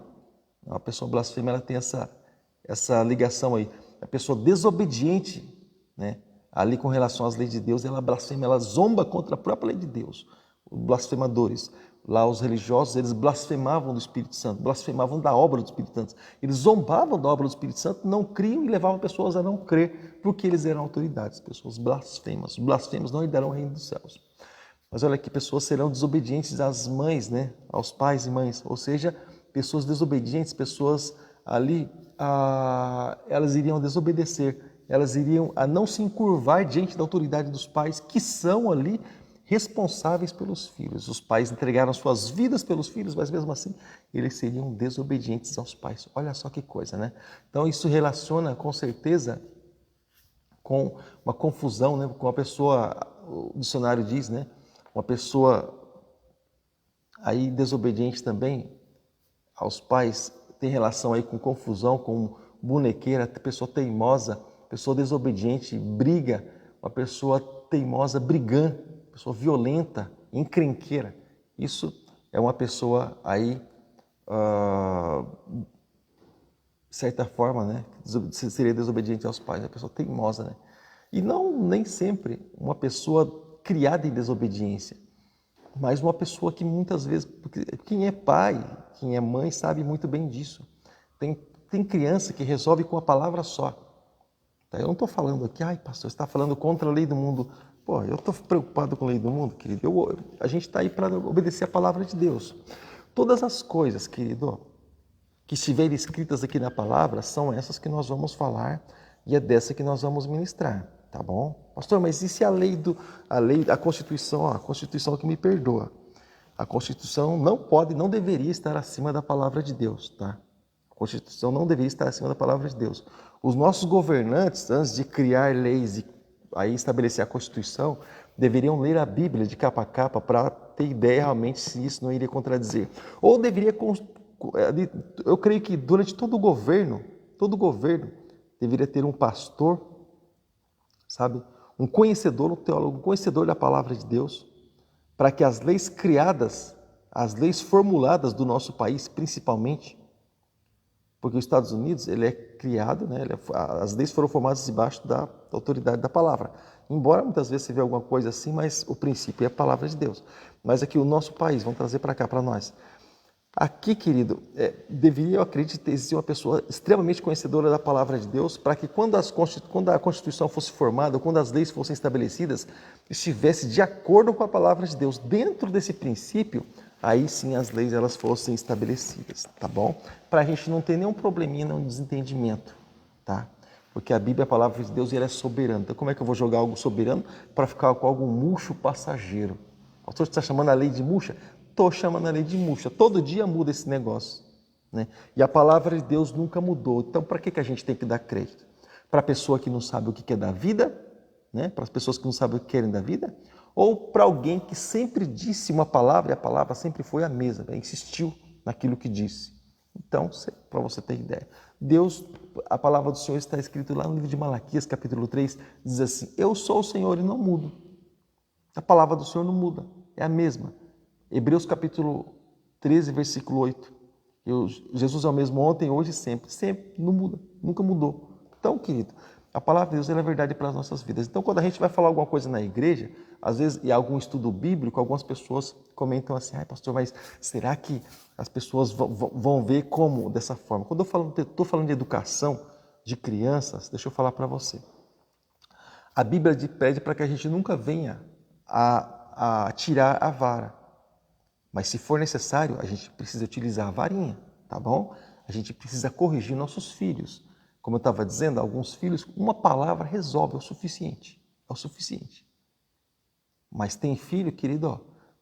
Uma pessoa blasfema ela tem essa ligação aí. A pessoa desobediente, né? Ali com relação às leis de Deus, ela blasfema, ela zomba contra a própria lei de Deus. Os blasfemadores, lá os religiosos, eles blasfemavam do Espírito Santo, blasfemavam da obra do Espírito Santo. Eles zombavam da obra do Espírito Santo, não criam e levavam pessoas a não crer, porque eles eram autoridades, pessoas blasfemas. Os blasfemos não herdarão o reino dos céus. Mas olha aqui, pessoas serão desobedientes às mães, né? Aos pais e mães, ou seja, pessoas desobedientes, pessoas ali, elas iriam desobedecer, elas iriam a não se encurvar diante da autoridade dos pais, que são ali responsáveis pelos filhos. Os pais entregaram suas vidas pelos filhos, mas mesmo assim eles seriam desobedientes aos pais. Olha só que coisa, né? Então isso relaciona com certeza com uma confusão, né? Com uma pessoa, o dicionário diz, né? Uma pessoa aí desobediente também aos pais tem relação aí com confusão, com bonequeira, pessoa teimosa, pessoa desobediente, briga, uma pessoa teimosa, brigã, pessoa violenta, encrenqueira. Isso é uma pessoa aí, de certa forma, né, seria desobediente aos pais, uma pessoa teimosa, né? E não nem sempre uma pessoa criada em desobediência, mas uma pessoa que muitas vezes, porque quem é pai, quem é mãe sabe muito bem disso. Tem criança que resolve com a palavra só. Tá? Eu não estou falando aqui, pastor, você está falando contra a lei do mundo. Pô, eu estou preocupado com a lei do mundo, querido. A gente está aí para obedecer a palavra de Deus. Todas as coisas, querido, que estiverem escritas aqui na palavra, são essas que nós vamos falar e é dessa que nós vamos ministrar, tá bom? Pastor, mas e se a Constituição que me perdoa? A Constituição não deveria estar acima da palavra de Deus, tá? A Constituição não deveria estar acima da palavra de Deus. Os nossos governantes, antes de criar leis e aí estabelecer a Constituição, deveriam ler a Bíblia de capa a capa para ter ideia realmente se isso não iria contradizer. Ou deveria, eu creio que durante todo governo deveria ter um pastor, sabe? Um conhecedor, um teólogo, um conhecedor da palavra de Deus, para que as leis criadas, as leis formuladas do nosso país, principalmente, porque os Estados Unidos, ele é criado, né? As leis foram formadas debaixo da autoridade da palavra. Embora muitas vezes você vê alguma coisa assim, mas o princípio é a palavra de Deus. Mas aqui o nosso país, vamos trazer para cá, para nós. Aqui, querido, deveria, eu acredito, existir uma pessoa extremamente conhecedora da palavra de Deus para que quando a Constituição fosse formada, quando as leis fossem estabelecidas, estivesse de acordo com a palavra de Deus. Dentro desse princípio, aí sim as leis elas fossem estabelecidas, tá bom? Para a gente não ter nenhum probleminha, nenhum desentendimento, tá? Porque a Bíblia, a palavra de Deus, ela é soberana. Então como é que eu vou jogar algo soberano para ficar com algo murcho passageiro? Pastor, você está chamando a lei de murcha? Estou chamando a lei de murcha. Todo dia muda esse negócio, né? E a palavra de Deus nunca mudou. Então, para que a gente tem que dar crédito? Para a pessoa que não sabe o que é da vida, né? Para as pessoas que não sabem o que querem da vida? Ou para alguém que sempre disse uma palavra e a palavra sempre foi a mesma, né? Insistiu naquilo que disse. Então, para você ter ideia, Deus, a palavra do Senhor está escrito lá no livro de Malaquias, capítulo 3, diz assim: eu sou o Senhor e não mudo. A palavra do Senhor não muda, é a mesma. Hebreus capítulo 13, versículo 8. Jesus é o mesmo ontem, hoje e sempre. Sempre, não muda, nunca mudou. Então, querido, a palavra de Deus é a verdade para as nossas vidas. Então, quando a gente vai falar alguma coisa na igreja, às vezes, em algum estudo bíblico, algumas pessoas comentam assim: ai, pastor, mas será que as pessoas vão ver como dessa forma? Quando eu estou falando de educação de crianças, deixa eu falar para você. A Bíblia pede para que a gente nunca venha a tirar a vara. Mas se for necessário, a gente precisa utilizar a varinha, tá bom? A gente precisa corrigir nossos filhos. Como eu estava dizendo, alguns filhos, uma palavra resolve, é o suficiente. É o suficiente. Mas tem filho, querido, ó,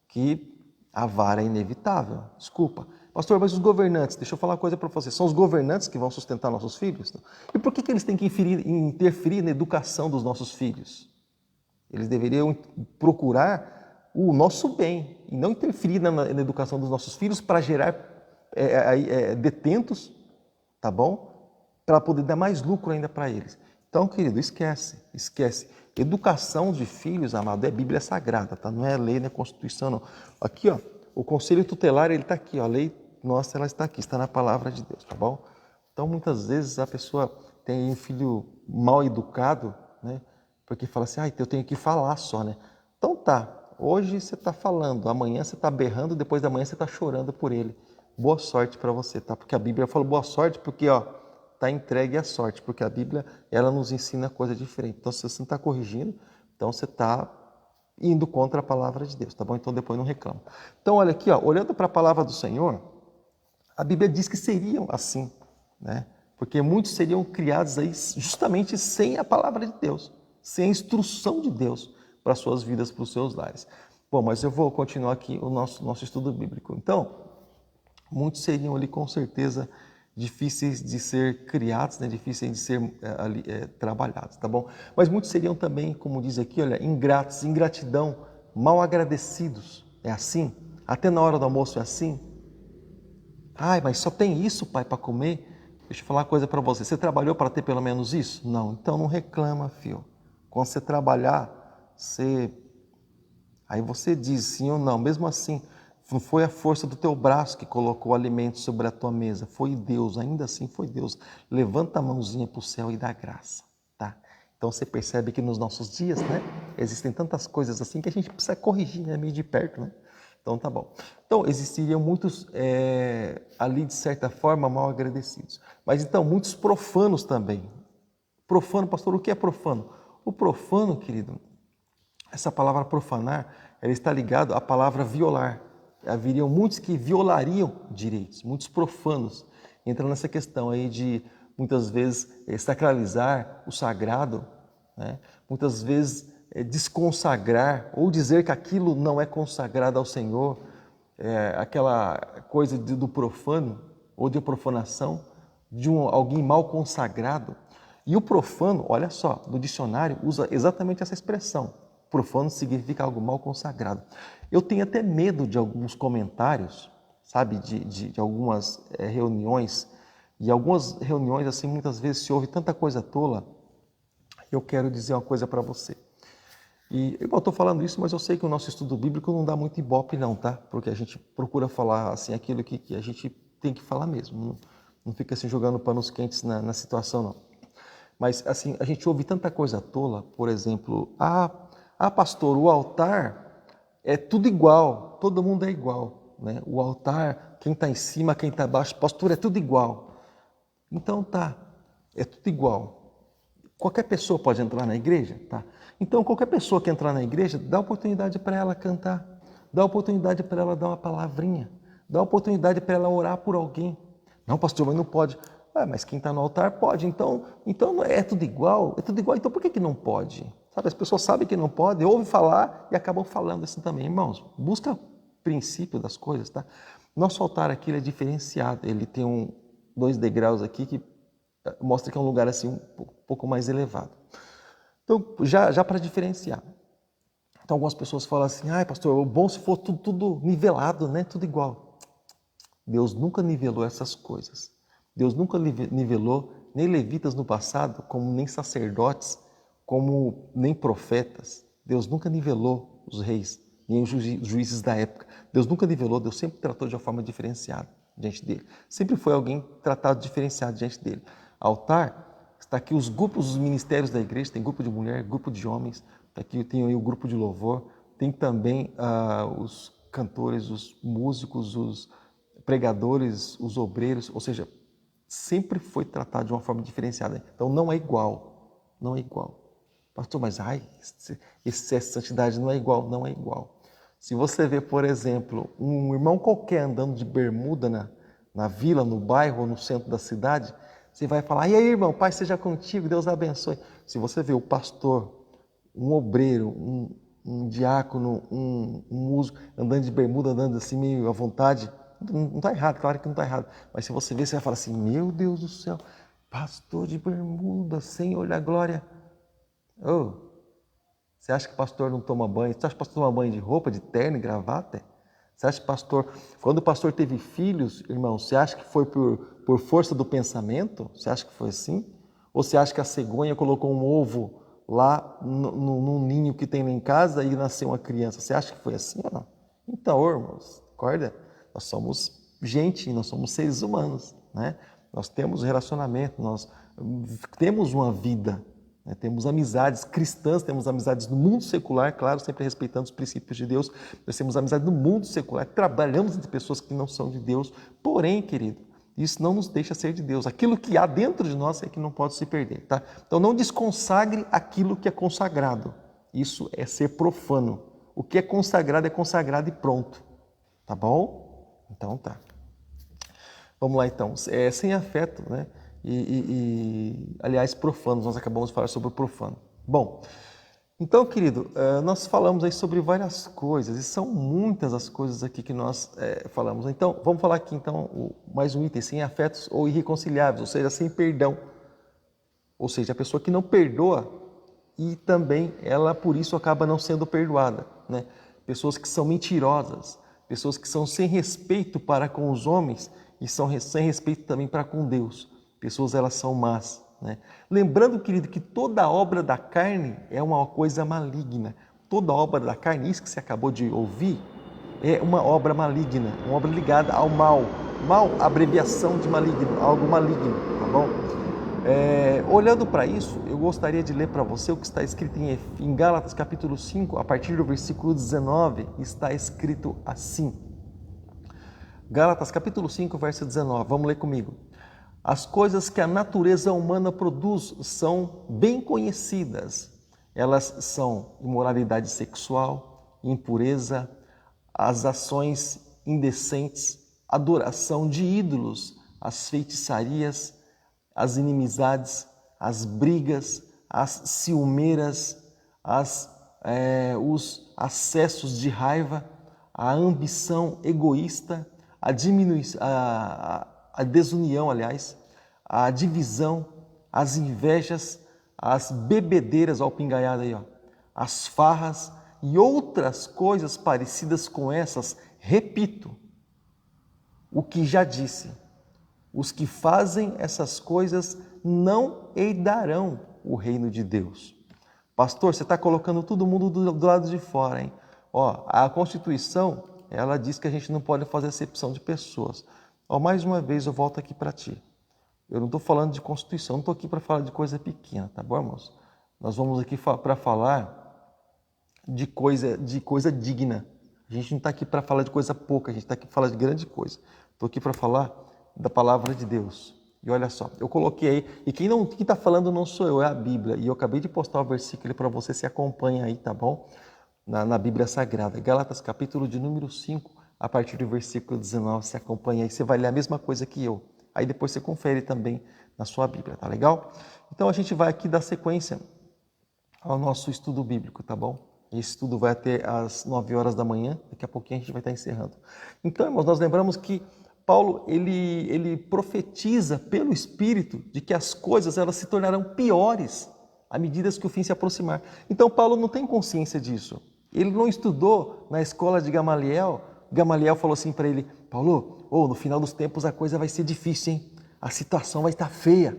que a vara é inevitável. Desculpa. Pastor, mas os governantes, deixa eu falar uma coisa para você, são os governantes que vão sustentar nossos filhos? E por que eles têm que interferir na educação dos nossos filhos? Eles deveriam procurar o nosso bem e não interferir na educação dos nossos filhos para gerar detentos, tá bom? Para poder dar mais lucro ainda para eles. Então, querido, esquece. Educação de filhos, amado, é Bíblia Sagrada, tá? Não é lei, não é Constituição, não. Aqui, ó, o Conselho Tutelar, ele está aqui, ó, a lei nossa, ela está aqui, está na Palavra de Deus, tá bom? Então, muitas vezes a pessoa tem um filho mal educado, né? Porque fala assim, eu tenho que falar só, né? Então tá, hoje você está falando, amanhã você está berrando, depois da manhã você está chorando por ele. Boa sorte para você, tá? Porque a Bíblia fala boa sorte porque, ó, está entregue à sorte, porque a Bíblia, ela nos ensina coisa diferente. Então, se você não está corrigindo, então você está indo contra a palavra de Deus, tá bom? Então, depois não reclama. Então, olha aqui, ó, olhando para a palavra do Senhor, a Bíblia diz que seriam assim, né? Porque muitos seriam criados aí justamente sem a palavra de Deus, sem a instrução de Deus para as suas vidas, para os seus lares. Bom, mas eu vou continuar aqui o nosso estudo bíblico. Então, muitos seriam ali com certeza difíceis de ser criados, né? Difíceis de ser trabalhados, tá bom? Mas muitos seriam também, como diz aqui, olha, ingratos, ingratidão, mal agradecidos. É assim? Até na hora do almoço é assim? Ai, mas só tem isso, pai, para comer? Deixa eu falar uma coisa para você. Você trabalhou para ter pelo menos isso? Não. Então não reclama, filho. Quando você trabalhar, aí você diz sim ou não. Mesmo assim, não foi a força do teu braço que colocou o alimento sobre a tua mesa. Foi Deus, ainda assim foi Deus. Levanta a mãozinha para o céu e dá graça, tá? Então você percebe que nos nossos dias, né, existem tantas coisas assim que a gente precisa corrigir, né, meio de perto, né? Então tá bom. Então existiriam muitos ali de certa forma mal agradecidos. Mas então muitos profanos também. Profano, pastor, o que é profano? O profano, querido, essa palavra profanar, ela está ligada à palavra violar. Haveriam muitos que violariam direitos, muitos profanos. Entra nessa questão aí de, muitas vezes, sacralizar o sagrado, né? Muitas vezes desconsagrar ou dizer que aquilo não é consagrado ao Senhor, aquela coisa do profano ou de profanação, de alguém mal consagrado. E o profano, olha só, no dicionário usa exatamente essa expressão. Profano significa algo mal consagrado. Eu tenho até medo de alguns comentários, sabe, de algumas reuniões, e algumas reuniões assim, muitas vezes se ouve tanta coisa tola. Eu quero dizer uma coisa para você. E eu estou falando isso, mas eu sei que o nosso estudo bíblico não dá muito ibope não, tá? Porque a gente procura falar assim aquilo que a gente tem que falar mesmo. Não fica assim jogando panos quentes na situação, não. Mas assim, a gente ouve tanta coisa tola, por exemplo, pastor, o altar é tudo igual, todo mundo é igual, né? O altar, quem está em cima, quem está abaixo, pastor, é tudo igual. Então tá, é tudo igual. Qualquer pessoa pode entrar na igreja, tá? Então qualquer pessoa que entrar na igreja, dá oportunidade para ela cantar, dá oportunidade para ela dar uma palavrinha, dá oportunidade para ela orar por alguém. Não, pastor, mas não pode. Mas quem está no altar pode, então é tudo igual, então por que não pode? Sabe, as pessoas sabem que não podem, ouvem falar e acabam falando assim também. Irmãos, busca o princípio das coisas, tá? Nosso altar aqui ele é diferenciado, ele tem dois degraus aqui que mostra que é um lugar assim um pouco mais elevado. Então, já para diferenciar. Então, algumas pessoas falam assim, pastor, é bom se for tudo nivelado, né? Tudo igual. Deus nunca nivelou essas coisas. Deus nunca nivelou nem levitas no passado, como nem sacerdotes, como nem profetas. Deus nunca nivelou os reis, nem os juízes da época. Deus nunca nivelou, Deus sempre tratou de uma forma diferenciada diante dele. Sempre foi alguém tratado diferenciado diante dele. Altar, está aqui os grupos, os ministérios da igreja, tem grupo de mulher, grupo de homens, aqui tem aí o grupo de louvor, tem também os cantores, os músicos, os pregadores, os obreiros, ou seja, sempre foi tratado de uma forma diferenciada. Então não é igual, não é igual. Pastor, mas esse excesso de santidade não é igual, não é igual. Se você vê, por exemplo, um irmão qualquer andando de bermuda na vila, no bairro ou no centro da cidade, você vai falar, e aí irmão, paz seja contigo, Deus abençoe. Se você vê o pastor, um obreiro, um diácono, um músico andando de bermuda, andando assim meio à vontade, não está errado, claro que não está errado. Mas se você ver, você vai falar assim, meu Deus do céu, pastor de bermuda, Senhor da glória. Você acha que pastor não toma banho? Você acha que pastor toma banho de roupa, de terno e gravata? Você acha que pastor, quando o pastor teve filhos, irmão, você acha que foi por força do pensamento? Você acha que foi assim? Ou você acha que a cegonha colocou um ovo lá num ninho que tem lá em casa e nasceu uma criança? Você acha que foi assim ou não? Então, irmãos, acorda? Nós somos gente, nós somos seres humanos, né? Nós temos relacionamento, nós temos uma vida, né? Temos amizades cristãs, temos amizades no mundo secular, claro, sempre respeitando os princípios de Deus. Nós temos amizade no mundo secular, trabalhamos entre pessoas que não são de Deus. Porém, querido, isso não nos deixa ser de Deus. Aquilo que há dentro de nós é que não pode se perder, tá? Então não desconsagre aquilo que é consagrado. Isso é ser profano. O que é consagrado e pronto, tá bom? Então tá. Vamos lá então. Sem afeto, né? Aliás, profanos, nós acabamos de falar sobre o profano. Bom, então, querido, nós falamos aí sobre várias coisas, e são muitas as coisas aqui que nós falamos. Então, vamos falar aqui então mais um item, sem afetos ou irreconciliáveis, ou seja, sem perdão. Ou seja, a pessoa que não perdoa e também ela, por isso, acaba não sendo perdoada, né? Pessoas que são mentirosas, pessoas que são sem respeito para com os homens e são sem respeito também para com Deus. Pessoas, elas são más, né? Lembrando, querido, que toda obra da carne é uma coisa maligna. Toda obra da carne, isso que você acabou de ouvir, é uma obra maligna, uma obra ligada ao mal. Mal, abreviação de maligno, algo maligno, tá bom? Olhando para isso, eu gostaria de ler para você o que está escrito em Gálatas capítulo 5, a partir do versículo 19, está escrito assim. Gálatas capítulo 5, verso 19, vamos ler comigo. As coisas que a natureza humana produz são bem conhecidas. Elas são imoralidade sexual, impureza, as ações indecentes, adoração de ídolos, as feitiçarias, as inimizades, as brigas, as ciumeiras, os acessos de raiva, a ambição egoísta, a desunião, aliás, a divisão, as invejas, as bebedeiras, ó, pingaiada aí, ó, as farras e outras coisas parecidas com essas. Repito o que já disse. Os que fazem essas coisas não herdarão o reino de Deus. Pastor, você está colocando todo mundo do lado de fora, hein? Ó, a Constituição, ela diz que a gente não pode fazer acepção de pessoas. Ó, mais uma vez eu volto aqui para ti. Eu não estou falando de Constituição, não estou aqui para falar de coisa pequena, tá bom, irmãos? Nós vamos aqui para falar de coisa digna. A gente não está aqui para falar de coisa pouca, a gente está aqui para falar de grande coisa. Estou aqui para falar da palavra de Deus. E olha só, eu coloquei aí, e quem está falando não sou eu, é a Bíblia. E eu acabei de postar o versículo para você, se acompanha aí, tá bom? Na Bíblia Sagrada. Gálatas capítulo de número 5, a partir do versículo 19, se acompanha aí, você vai ler a mesma coisa que eu. Aí depois você confere também na sua Bíblia, tá legal? Então a gente vai aqui dar sequência ao nosso estudo bíblico, tá bom? Esse estudo vai até às 9 horas da manhã, daqui a pouquinho a gente vai estar encerrando. Então, irmãos, nós lembramos que Paulo, ele profetiza pelo Espírito de que as coisas elas se tornarão piores à medida que o fim se aproximar. Então, Paulo não tem consciência disso. Ele não estudou na escola de Gamaliel. Gamaliel falou assim para ele, Paulo, no final dos tempos a coisa vai ser difícil, hein? A situação vai estar feia.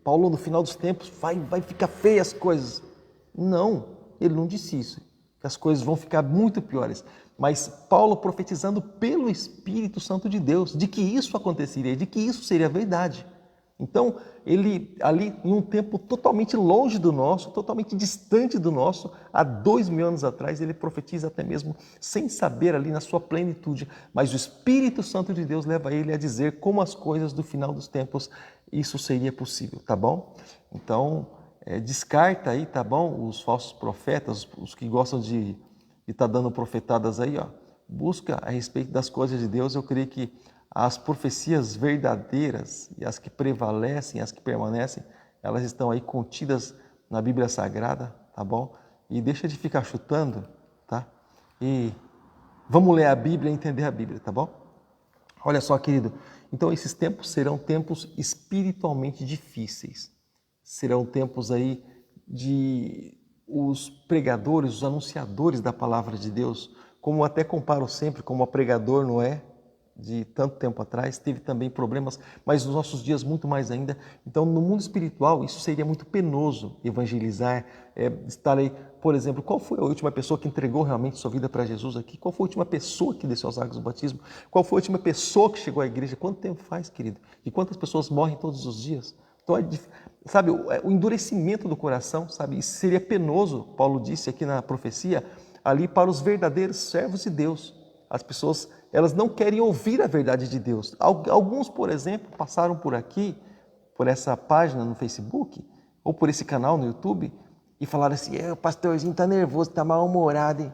Paulo, no final dos tempos vai ficar feia as coisas. Não, ele não disse isso, que as coisas vão ficar muito piores. Mas Paulo profetizando pelo Espírito Santo de Deus, de que isso aconteceria, de que isso seria verdade. Então, ele ali em um tempo totalmente longe do nosso, totalmente distante do nosso, há 2000 anos atrás, ele profetiza até mesmo sem saber ali na sua plenitude. Mas o Espírito Santo de Deus leva ele a dizer como as coisas do final dos tempos, isso seria possível, tá bom? Então, descarta aí, tá bom? Os falsos profetas, os que gostam de estar dando profetadas aí, ó. Busca a respeito das coisas de Deus. Eu creio que as profecias verdadeiras e as que prevalecem, as que permanecem, elas estão aí contidas na Bíblia Sagrada, tá bom? E deixa de ficar chutando, tá? E vamos ler a Bíblia e entender a Bíblia, tá bom? Olha só, querido, então esses tempos serão tempos espiritualmente difíceis. Serão tempos aí de os pregadores, os anunciadores da palavra de Deus, como até comparo sempre como o pregador Noé, de tanto tempo atrás, teve também problemas, mas nos nossos dias muito mais ainda. Então, no mundo espiritual, isso seria muito penoso, evangelizar, estar aí, por exemplo, qual foi a última pessoa que entregou realmente sua vida para Jesus aqui? Qual foi a última pessoa que desceu as águas do batismo? Qual foi a última pessoa que chegou à igreja? Quanto tempo faz, querido? E quantas pessoas morrem todos os dias? Então, sabe, o endurecimento do coração, sabe, isso seria penoso, Paulo disse aqui na profecia, ali para os verdadeiros servos de Deus. As pessoas, elas não querem ouvir a verdade de Deus. Alguns, por exemplo, passaram por aqui, por essa página no Facebook, ou por esse canal no YouTube, e falaram assim, o pastorzinho está nervoso, está mal-humorado, hein?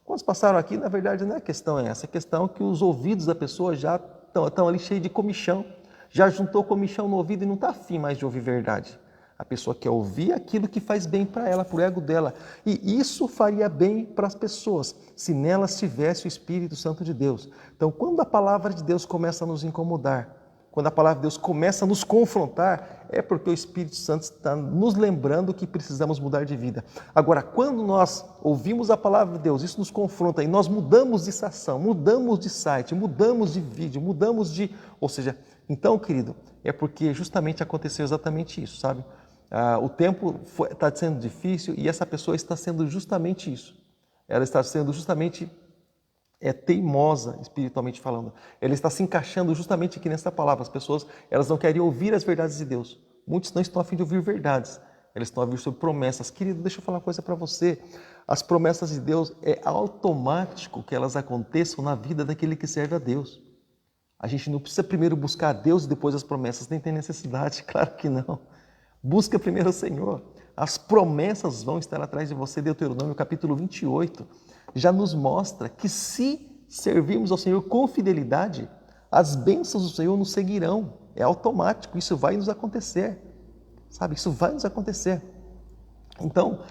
Quando passaram aqui, na verdade, não é questão essa, a questão é que os ouvidos da pessoa já estão ali cheios de comichão, já juntou comichão no ouvido e não está afim mais de ouvir verdade. A pessoa quer ouvir aquilo que faz bem para ela, para o ego dela. E isso faria bem para as pessoas, se nelas tivesse o Espírito Santo de Deus. Então, quando a palavra de Deus começa a nos incomodar, quando a palavra de Deus começa a nos confrontar, é porque o Espírito Santo está nos lembrando que precisamos mudar de vida. Agora, quando nós ouvimos a palavra de Deus, isso nos confronta e nós mudamos de estação, mudamos de site, mudamos de vídeo, mudamos de... Ou seja, então, querido, é porque justamente aconteceu exatamente isso, sabe? O tempo está sendo difícil e essa pessoa está sendo justamente isso. Ela está sendo justamente teimosa, espiritualmente falando. Ela está se encaixando justamente aqui nessa palavra. As pessoas, elas não querem ouvir as verdades de Deus. Muitos não estão a fim de ouvir verdades. Elas estão a ouvir sobre promessas. Querido, deixa eu falar uma coisa para você. As promessas de Deus é automático que elas aconteçam na vida daquele que serve a Deus. A gente não precisa primeiro buscar a Deus e depois as promessas. Nem tem necessidade, claro que não. Busca primeiro o Senhor. As promessas vão estar atrás de você. Deuteronômio capítulo 28 já nos mostra que se servirmos ao Senhor com fidelidade, as bênçãos do Senhor nos seguirão. É automático, isso vai nos acontecer. Sabe, isso vai nos acontecer. Então,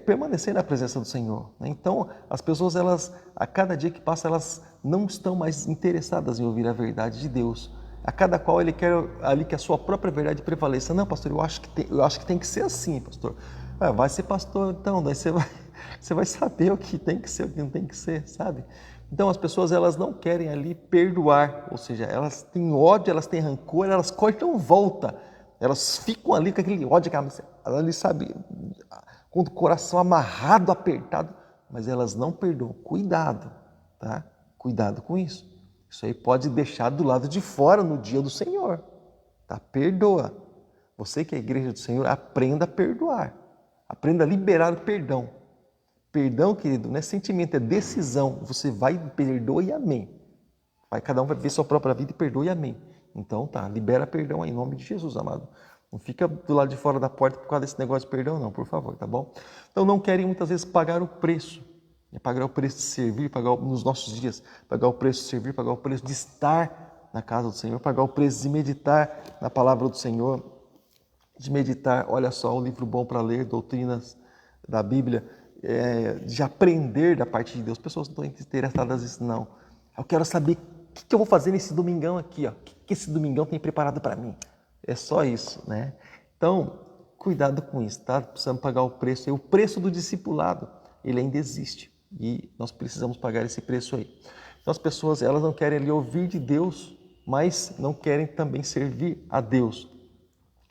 permanecer na presença do Senhor. Né? Então, as pessoas, elas, a cada dia que passa, elas não estão mais interessadas em ouvir a verdade de Deus. A cada qual ele quer ali que a sua própria verdade prevaleça. Não, pastor, eu acho que tem que ser assim, pastor. Vai ser pastor, então, daí você vai saber o que tem que ser, o que não tem que ser, sabe? Então, as pessoas, elas não querem ali perdoar, ou seja, elas têm ódio, elas têm rancor, elas cortam volta. Elas ficam ali com aquele ódio, ali, sabe, com o coração amarrado, apertado, mas elas não perdoam. Cuidado, tá? Cuidado com isso. Isso aí pode deixar do lado de fora no dia do Senhor, tá? Perdoa. Você que é a igreja do Senhor, aprenda a perdoar. Aprenda a liberar o perdão. Perdão, querido, não é sentimento, é decisão. Você vai, perdoa e amém. Cada um vai ver sua própria vida e perdoa e amém. Então tá, libera perdão aí, em nome de Jesus, amado. Não fica do lado de fora da porta por causa desse negócio de perdão, não, por favor, tá bom? Então não querem muitas vezes pagar o preço. Pagar o preço de servir, nos nossos dias, pagar o preço de servir, pagar o preço de estar na casa do Senhor, pagar o preço de meditar na palavra do Senhor, de meditar, olha só, um livro bom para ler, Doutrinas da Bíblia, de aprender da parte de Deus. Pessoas não estão interessadas nisso, não. Eu quero saber o que eu vou fazer nesse domingão aqui, ó. O que esse domingão tem preparado para mim. É só isso, né? Então, cuidado com isso, tá? Precisamos pagar o preço. E o preço do discipulado, ele ainda existe. E nós precisamos pagar esse preço aí. Então, as pessoas, elas não querem ali ouvir de Deus, mas não querem também servir a Deus.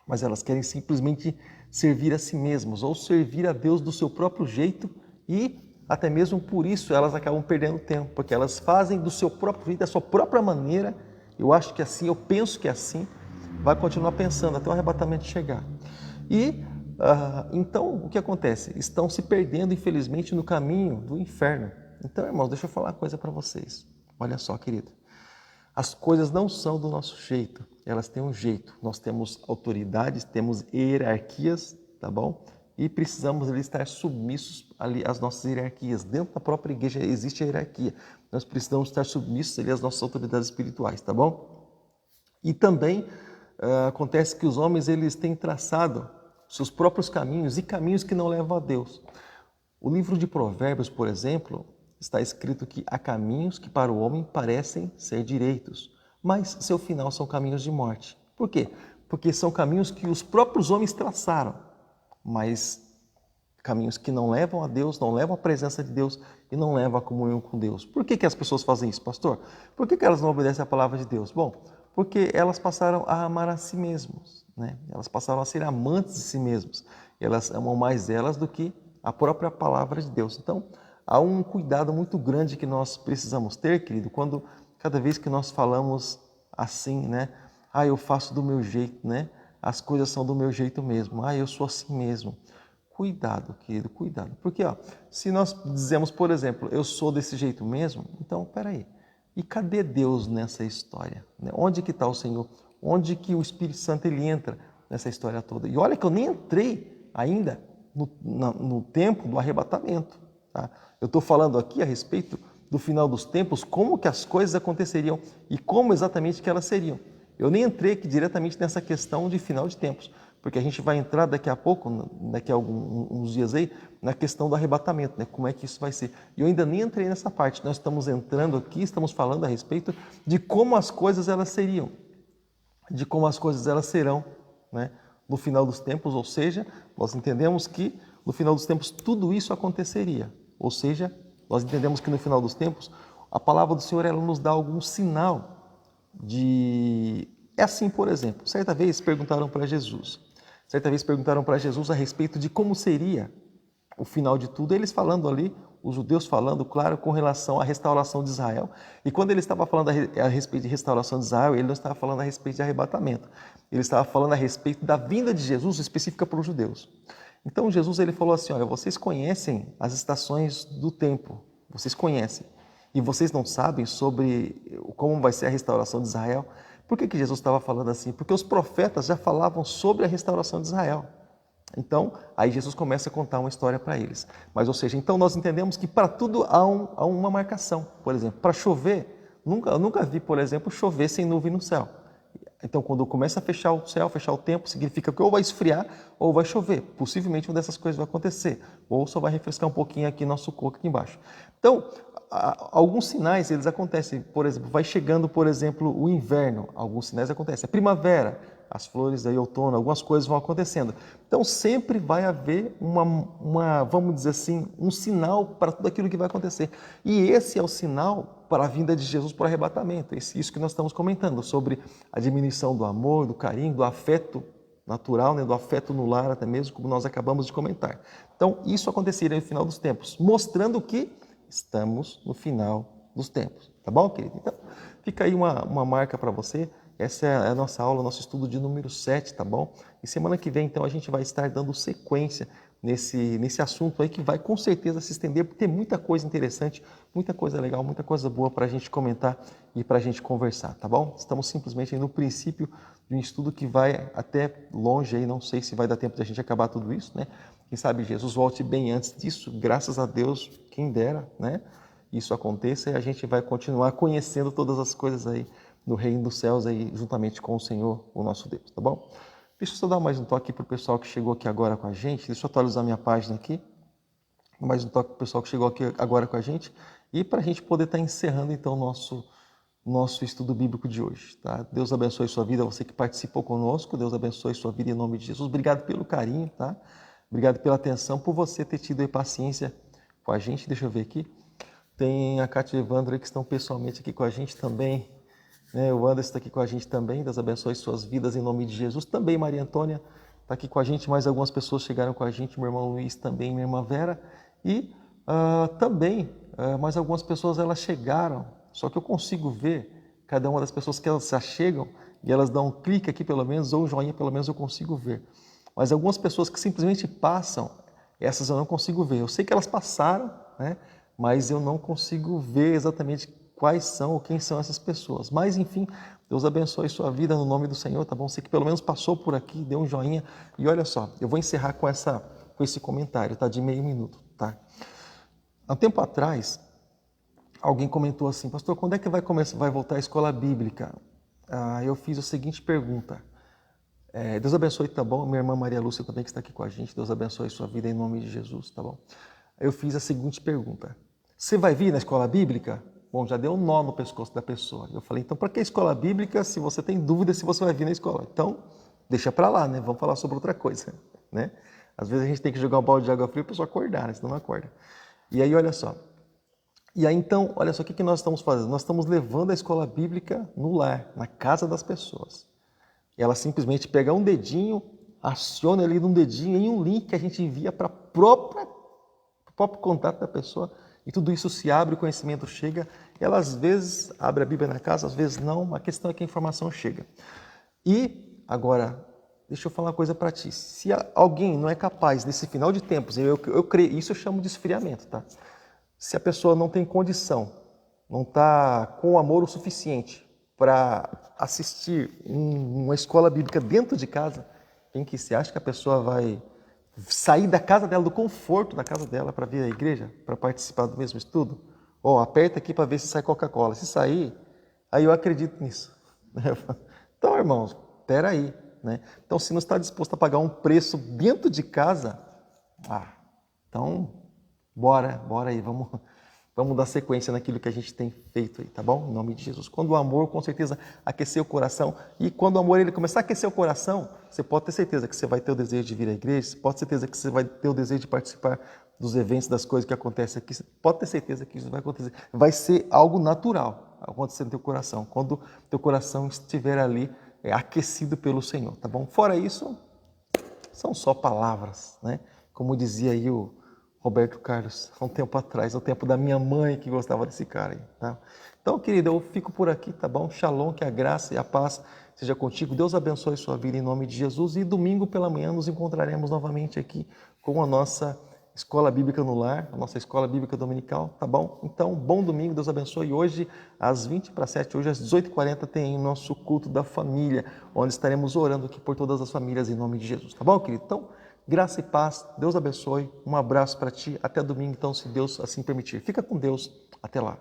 Mas elas querem simplesmente servir a si mesmas ou servir a Deus do seu próprio jeito e até mesmo por isso elas acabam perdendo tempo, porque elas fazem do seu próprio jeito, da sua própria maneira. Eu acho que é assim, eu penso que é assim, vai continuar pensando até o arrebatamento chegar. E então o que acontece? Estão se perdendo, infelizmente, no caminho do inferno. Então, irmãos, deixa eu falar uma coisa para vocês. Olha só, querido. As coisas não são do nosso jeito, elas têm um jeito. Nós temos autoridades, temos hierarquias, tá bom? E precisamos ali estar submissos ali às nossas hierarquias. Dentro da própria igreja existe a hierarquia. Nós precisamos estar submissos ali às nossas autoridades espirituais, tá bom? E também acontece que os homens eles têm traçado seus próprios caminhos e caminhos que não levam a Deus. O livro de Provérbios, por exemplo, está escrito que há caminhos que para o homem parecem ser direitos, mas seu final são caminhos de morte. Por quê? Porque são caminhos que os próprios homens traçaram, mas caminhos que não levam a Deus, não levam à presença de Deus e não levam à comunhão com Deus. Por que as pessoas fazem isso, pastor? Por que elas não obedecem à palavra de Deus? Bom, porque elas passaram a amar a si mesmas, né? Elas passaram a ser amantes de si mesmas. Elas amam mais elas do que a própria palavra de Deus. Então, há um cuidado muito grande que nós precisamos ter, querido, quando cada vez que nós falamos assim, né? Eu faço do meu jeito, né? As coisas são do meu jeito mesmo. Eu sou assim mesmo. Cuidado, querido, cuidado. Porque, se nós dizemos, por exemplo, eu sou desse jeito mesmo, então, peraí. E cadê Deus nessa história? Onde que está o Senhor? Onde que o Espírito Santo ele entra nessa história toda? E olha que eu nem entrei ainda no tempo do arrebatamento. Tá? Eu estou falando aqui a respeito do final dos tempos, como que as coisas aconteceriam e como exatamente que elas seriam. Eu nem entrei aqui diretamente nessa questão de final de tempos, porque a gente vai entrar daqui a pouco, daqui a alguns dias aí, na questão do arrebatamento, né? Como é que isso vai ser. E eu ainda nem entrei nessa parte, nós estamos entrando aqui, estamos falando a respeito de como as coisas elas seriam, de como as coisas elas serão, né? No final dos tempos, ou seja, nós entendemos que no final dos tempos tudo isso aconteceria, ou seja, nós entendemos que no final dos tempos a palavra do Senhor ela nos dá algum sinal de... É assim, por exemplo, certa vez perguntaram para Jesus a respeito de como seria o final de tudo, eles falando ali, os judeus falando, claro, com relação à restauração de Israel. E quando ele estava falando a respeito de restauração de Israel, ele não estava falando a respeito de arrebatamento. Ele estava falando a respeito da vinda de Jesus, específica para os judeus. Então Jesus ele falou assim, olha, vocês conhecem as estações do tempo, vocês conhecem, e vocês não sabem sobre como vai ser a restauração de Israel. Por que Jesus estava falando assim? Porque os profetas já falavam sobre a restauração de Israel. Então, aí Jesus começa a contar uma história para eles. Mas, ou seja, então nós entendemos que para tudo há uma marcação. Por exemplo, para chover, eu nunca vi, por exemplo, chover sem nuvem no céu. Então, quando começa a fechar o céu, fechar o tempo, significa que ou vai esfriar ou vai chover. Possivelmente uma dessas coisas vai acontecer. Ou só vai refrescar um pouquinho aqui nosso coco aqui embaixo. Então, alguns sinais eles acontecem. Por exemplo, vai chegando, por exemplo, o inverno. Alguns sinais acontecem. A primavera, as flores aí, outono, algumas coisas vão acontecendo. Então, sempre vai haver vamos dizer assim, um sinal para tudo aquilo que vai acontecer. E esse é o sinal para a vinda de Jesus para o arrebatamento. Isso que nós estamos comentando, sobre a diminuição do amor, do carinho, do afeto natural, né, do afeto no lar, até mesmo, como nós acabamos de comentar. Então, isso aconteceria no final dos tempos, mostrando que estamos no final dos tempos. Tá bom, querido? Então, fica aí uma marca para você. Essa é a nossa aula, nosso estudo de número 7, tá bom? E semana que vem, então, a gente vai estar dando sequência nesse assunto aí que vai com certeza se estender, porque tem muita coisa interessante, muita coisa legal, muita coisa boa para a gente comentar e para a gente conversar, tá bom? Estamos simplesmente aí no princípio de um estudo que vai até longe aí, não sei se vai dar tempo de a gente acabar tudo isso, né? Quem sabe Jesus volte bem antes disso, graças a Deus, quem dera, né? Isso aconteça e a gente vai continuar conhecendo todas as coisas aí no reino dos céus aí, juntamente com o Senhor, o nosso Deus, tá bom? Deixa eu só dar mais um toque para o pessoal que chegou aqui agora com a gente. Deixa eu atualizar minha página aqui. mais um toque para o pessoal que chegou aqui agora com a gente e para a gente poder estar encerrando então o nosso estudo bíblico de hoje, tá? Deus abençoe sua vida, você que participou conosco, Deus abençoe sua vida em nome de Jesus. Obrigado pelo carinho, tá? Obrigado pela atenção, por você ter tido aí paciência com a gente. Deixa eu ver aqui. Tem a Cátia e o Evandro que estão pessoalmente aqui com a gente também, né? O Anderson está aqui com a gente também. Deus abençoe suas vidas em nome de Jesus. Também Maria Antônia está aqui com a gente, mais algumas pessoas chegaram com a gente, meu irmão Luiz também, minha irmã Vera. E também mais algumas pessoas elas chegaram, só que eu consigo ver cada uma das pessoas que elas já chegam e elas dão um clique aqui pelo menos, ou um joinha pelo menos eu consigo ver. Mas algumas pessoas que simplesmente passam, essas eu não consigo ver. Eu sei que elas passaram, né? Mas eu não consigo ver exatamente quais são ou quem são essas pessoas. Mas enfim, Deus abençoe sua vida no nome do Senhor, tá bom? Você que pelo menos passou por aqui, deu um joinha. E olha só, eu vou encerrar com esse comentário, tá? De meio minuto, tá? Há um tempo atrás, alguém comentou assim, pastor, quando é que vai voltar a escola bíblica? Eu fiz a seguinte pergunta. Deus abençoe, tá bom? Minha irmã Maria Lúcia também que está aqui com a gente. Deus abençoe sua vida em nome de Jesus, tá bom? Eu fiz a seguinte pergunta. Você vai vir na escola bíblica? Bom, já deu um nó no pescoço da pessoa. Eu falei, então para que escola bíblica se você tem dúvida se você vai vir na escola? Então, deixa para lá, né? Vamos falar sobre outra coisa, né? Às vezes a gente tem que jogar um balde de água fria para a pessoa acordar, né? Senão não acorda. E aí, olha só. E aí, então, olha só o que nós estamos fazendo. Nós estamos levando a escola bíblica no lar, na casa das pessoas. E ela simplesmente pega um dedinho, aciona ali num dedinho em um link que a gente envia para o próprio contato da pessoa e tudo isso se abre, o conhecimento chega. Ela às vezes abre a Bíblia na casa, às vezes não, a questão é que a informação chega. E agora, deixa eu falar uma coisa para ti. Se alguém não é capaz, nesse final de tempos, eu creio, isso eu chamo de esfriamento, tá? Se a pessoa não tem condição, não está com amor o suficiente para assistir uma escola bíblica dentro de casa, quem que se acha que a pessoa vai sair da casa dela, do conforto da casa dela para vir à igreja, para participar do mesmo estudo? Aperta aqui para ver se sai Coca-Cola. Se sair, aí eu acredito nisso. Então, irmãos, espera aí, né? Então, se não está disposto a pagar um preço dentro de casa, então, bora aí, vamos dar sequência naquilo que a gente tem feito aí, tá bom? Em nome de Jesus. Quando o amor, com certeza, aquecer o coração, e quando o amor ele começar a aquecer o coração, você pode ter certeza que você vai ter o desejo de vir à igreja, você pode ter certeza que você vai ter o desejo de participar dos eventos, das coisas que acontecem aqui, você pode ter certeza que isso vai acontecer. Vai ser algo natural acontecer no teu coração, quando teu coração estiver ali aquecido pelo Senhor, tá bom? Fora isso, são só palavras, né? Como dizia aí o Roberto Carlos, há um tempo atrás, no tempo da minha mãe que gostava desse cara aí, tá? Então, querido, eu fico por aqui, tá bom? Shalom, que a graça e a paz seja contigo. Deus abençoe sua vida em nome de Jesus. E domingo pela manhã nos encontraremos novamente aqui com a nossa Escola Bíblica no Lar, a nossa Escola Bíblica Dominical, tá bom? Então, bom domingo, Deus abençoe. Hoje, às 20:07, hoje às 18h40, tem o nosso culto da família, onde estaremos orando aqui por todas as famílias em nome de Jesus, tá bom, querido? Então, graça e paz, Deus abençoe, um abraço para ti, até domingo, então, se Deus assim permitir. Fica com Deus, até lá.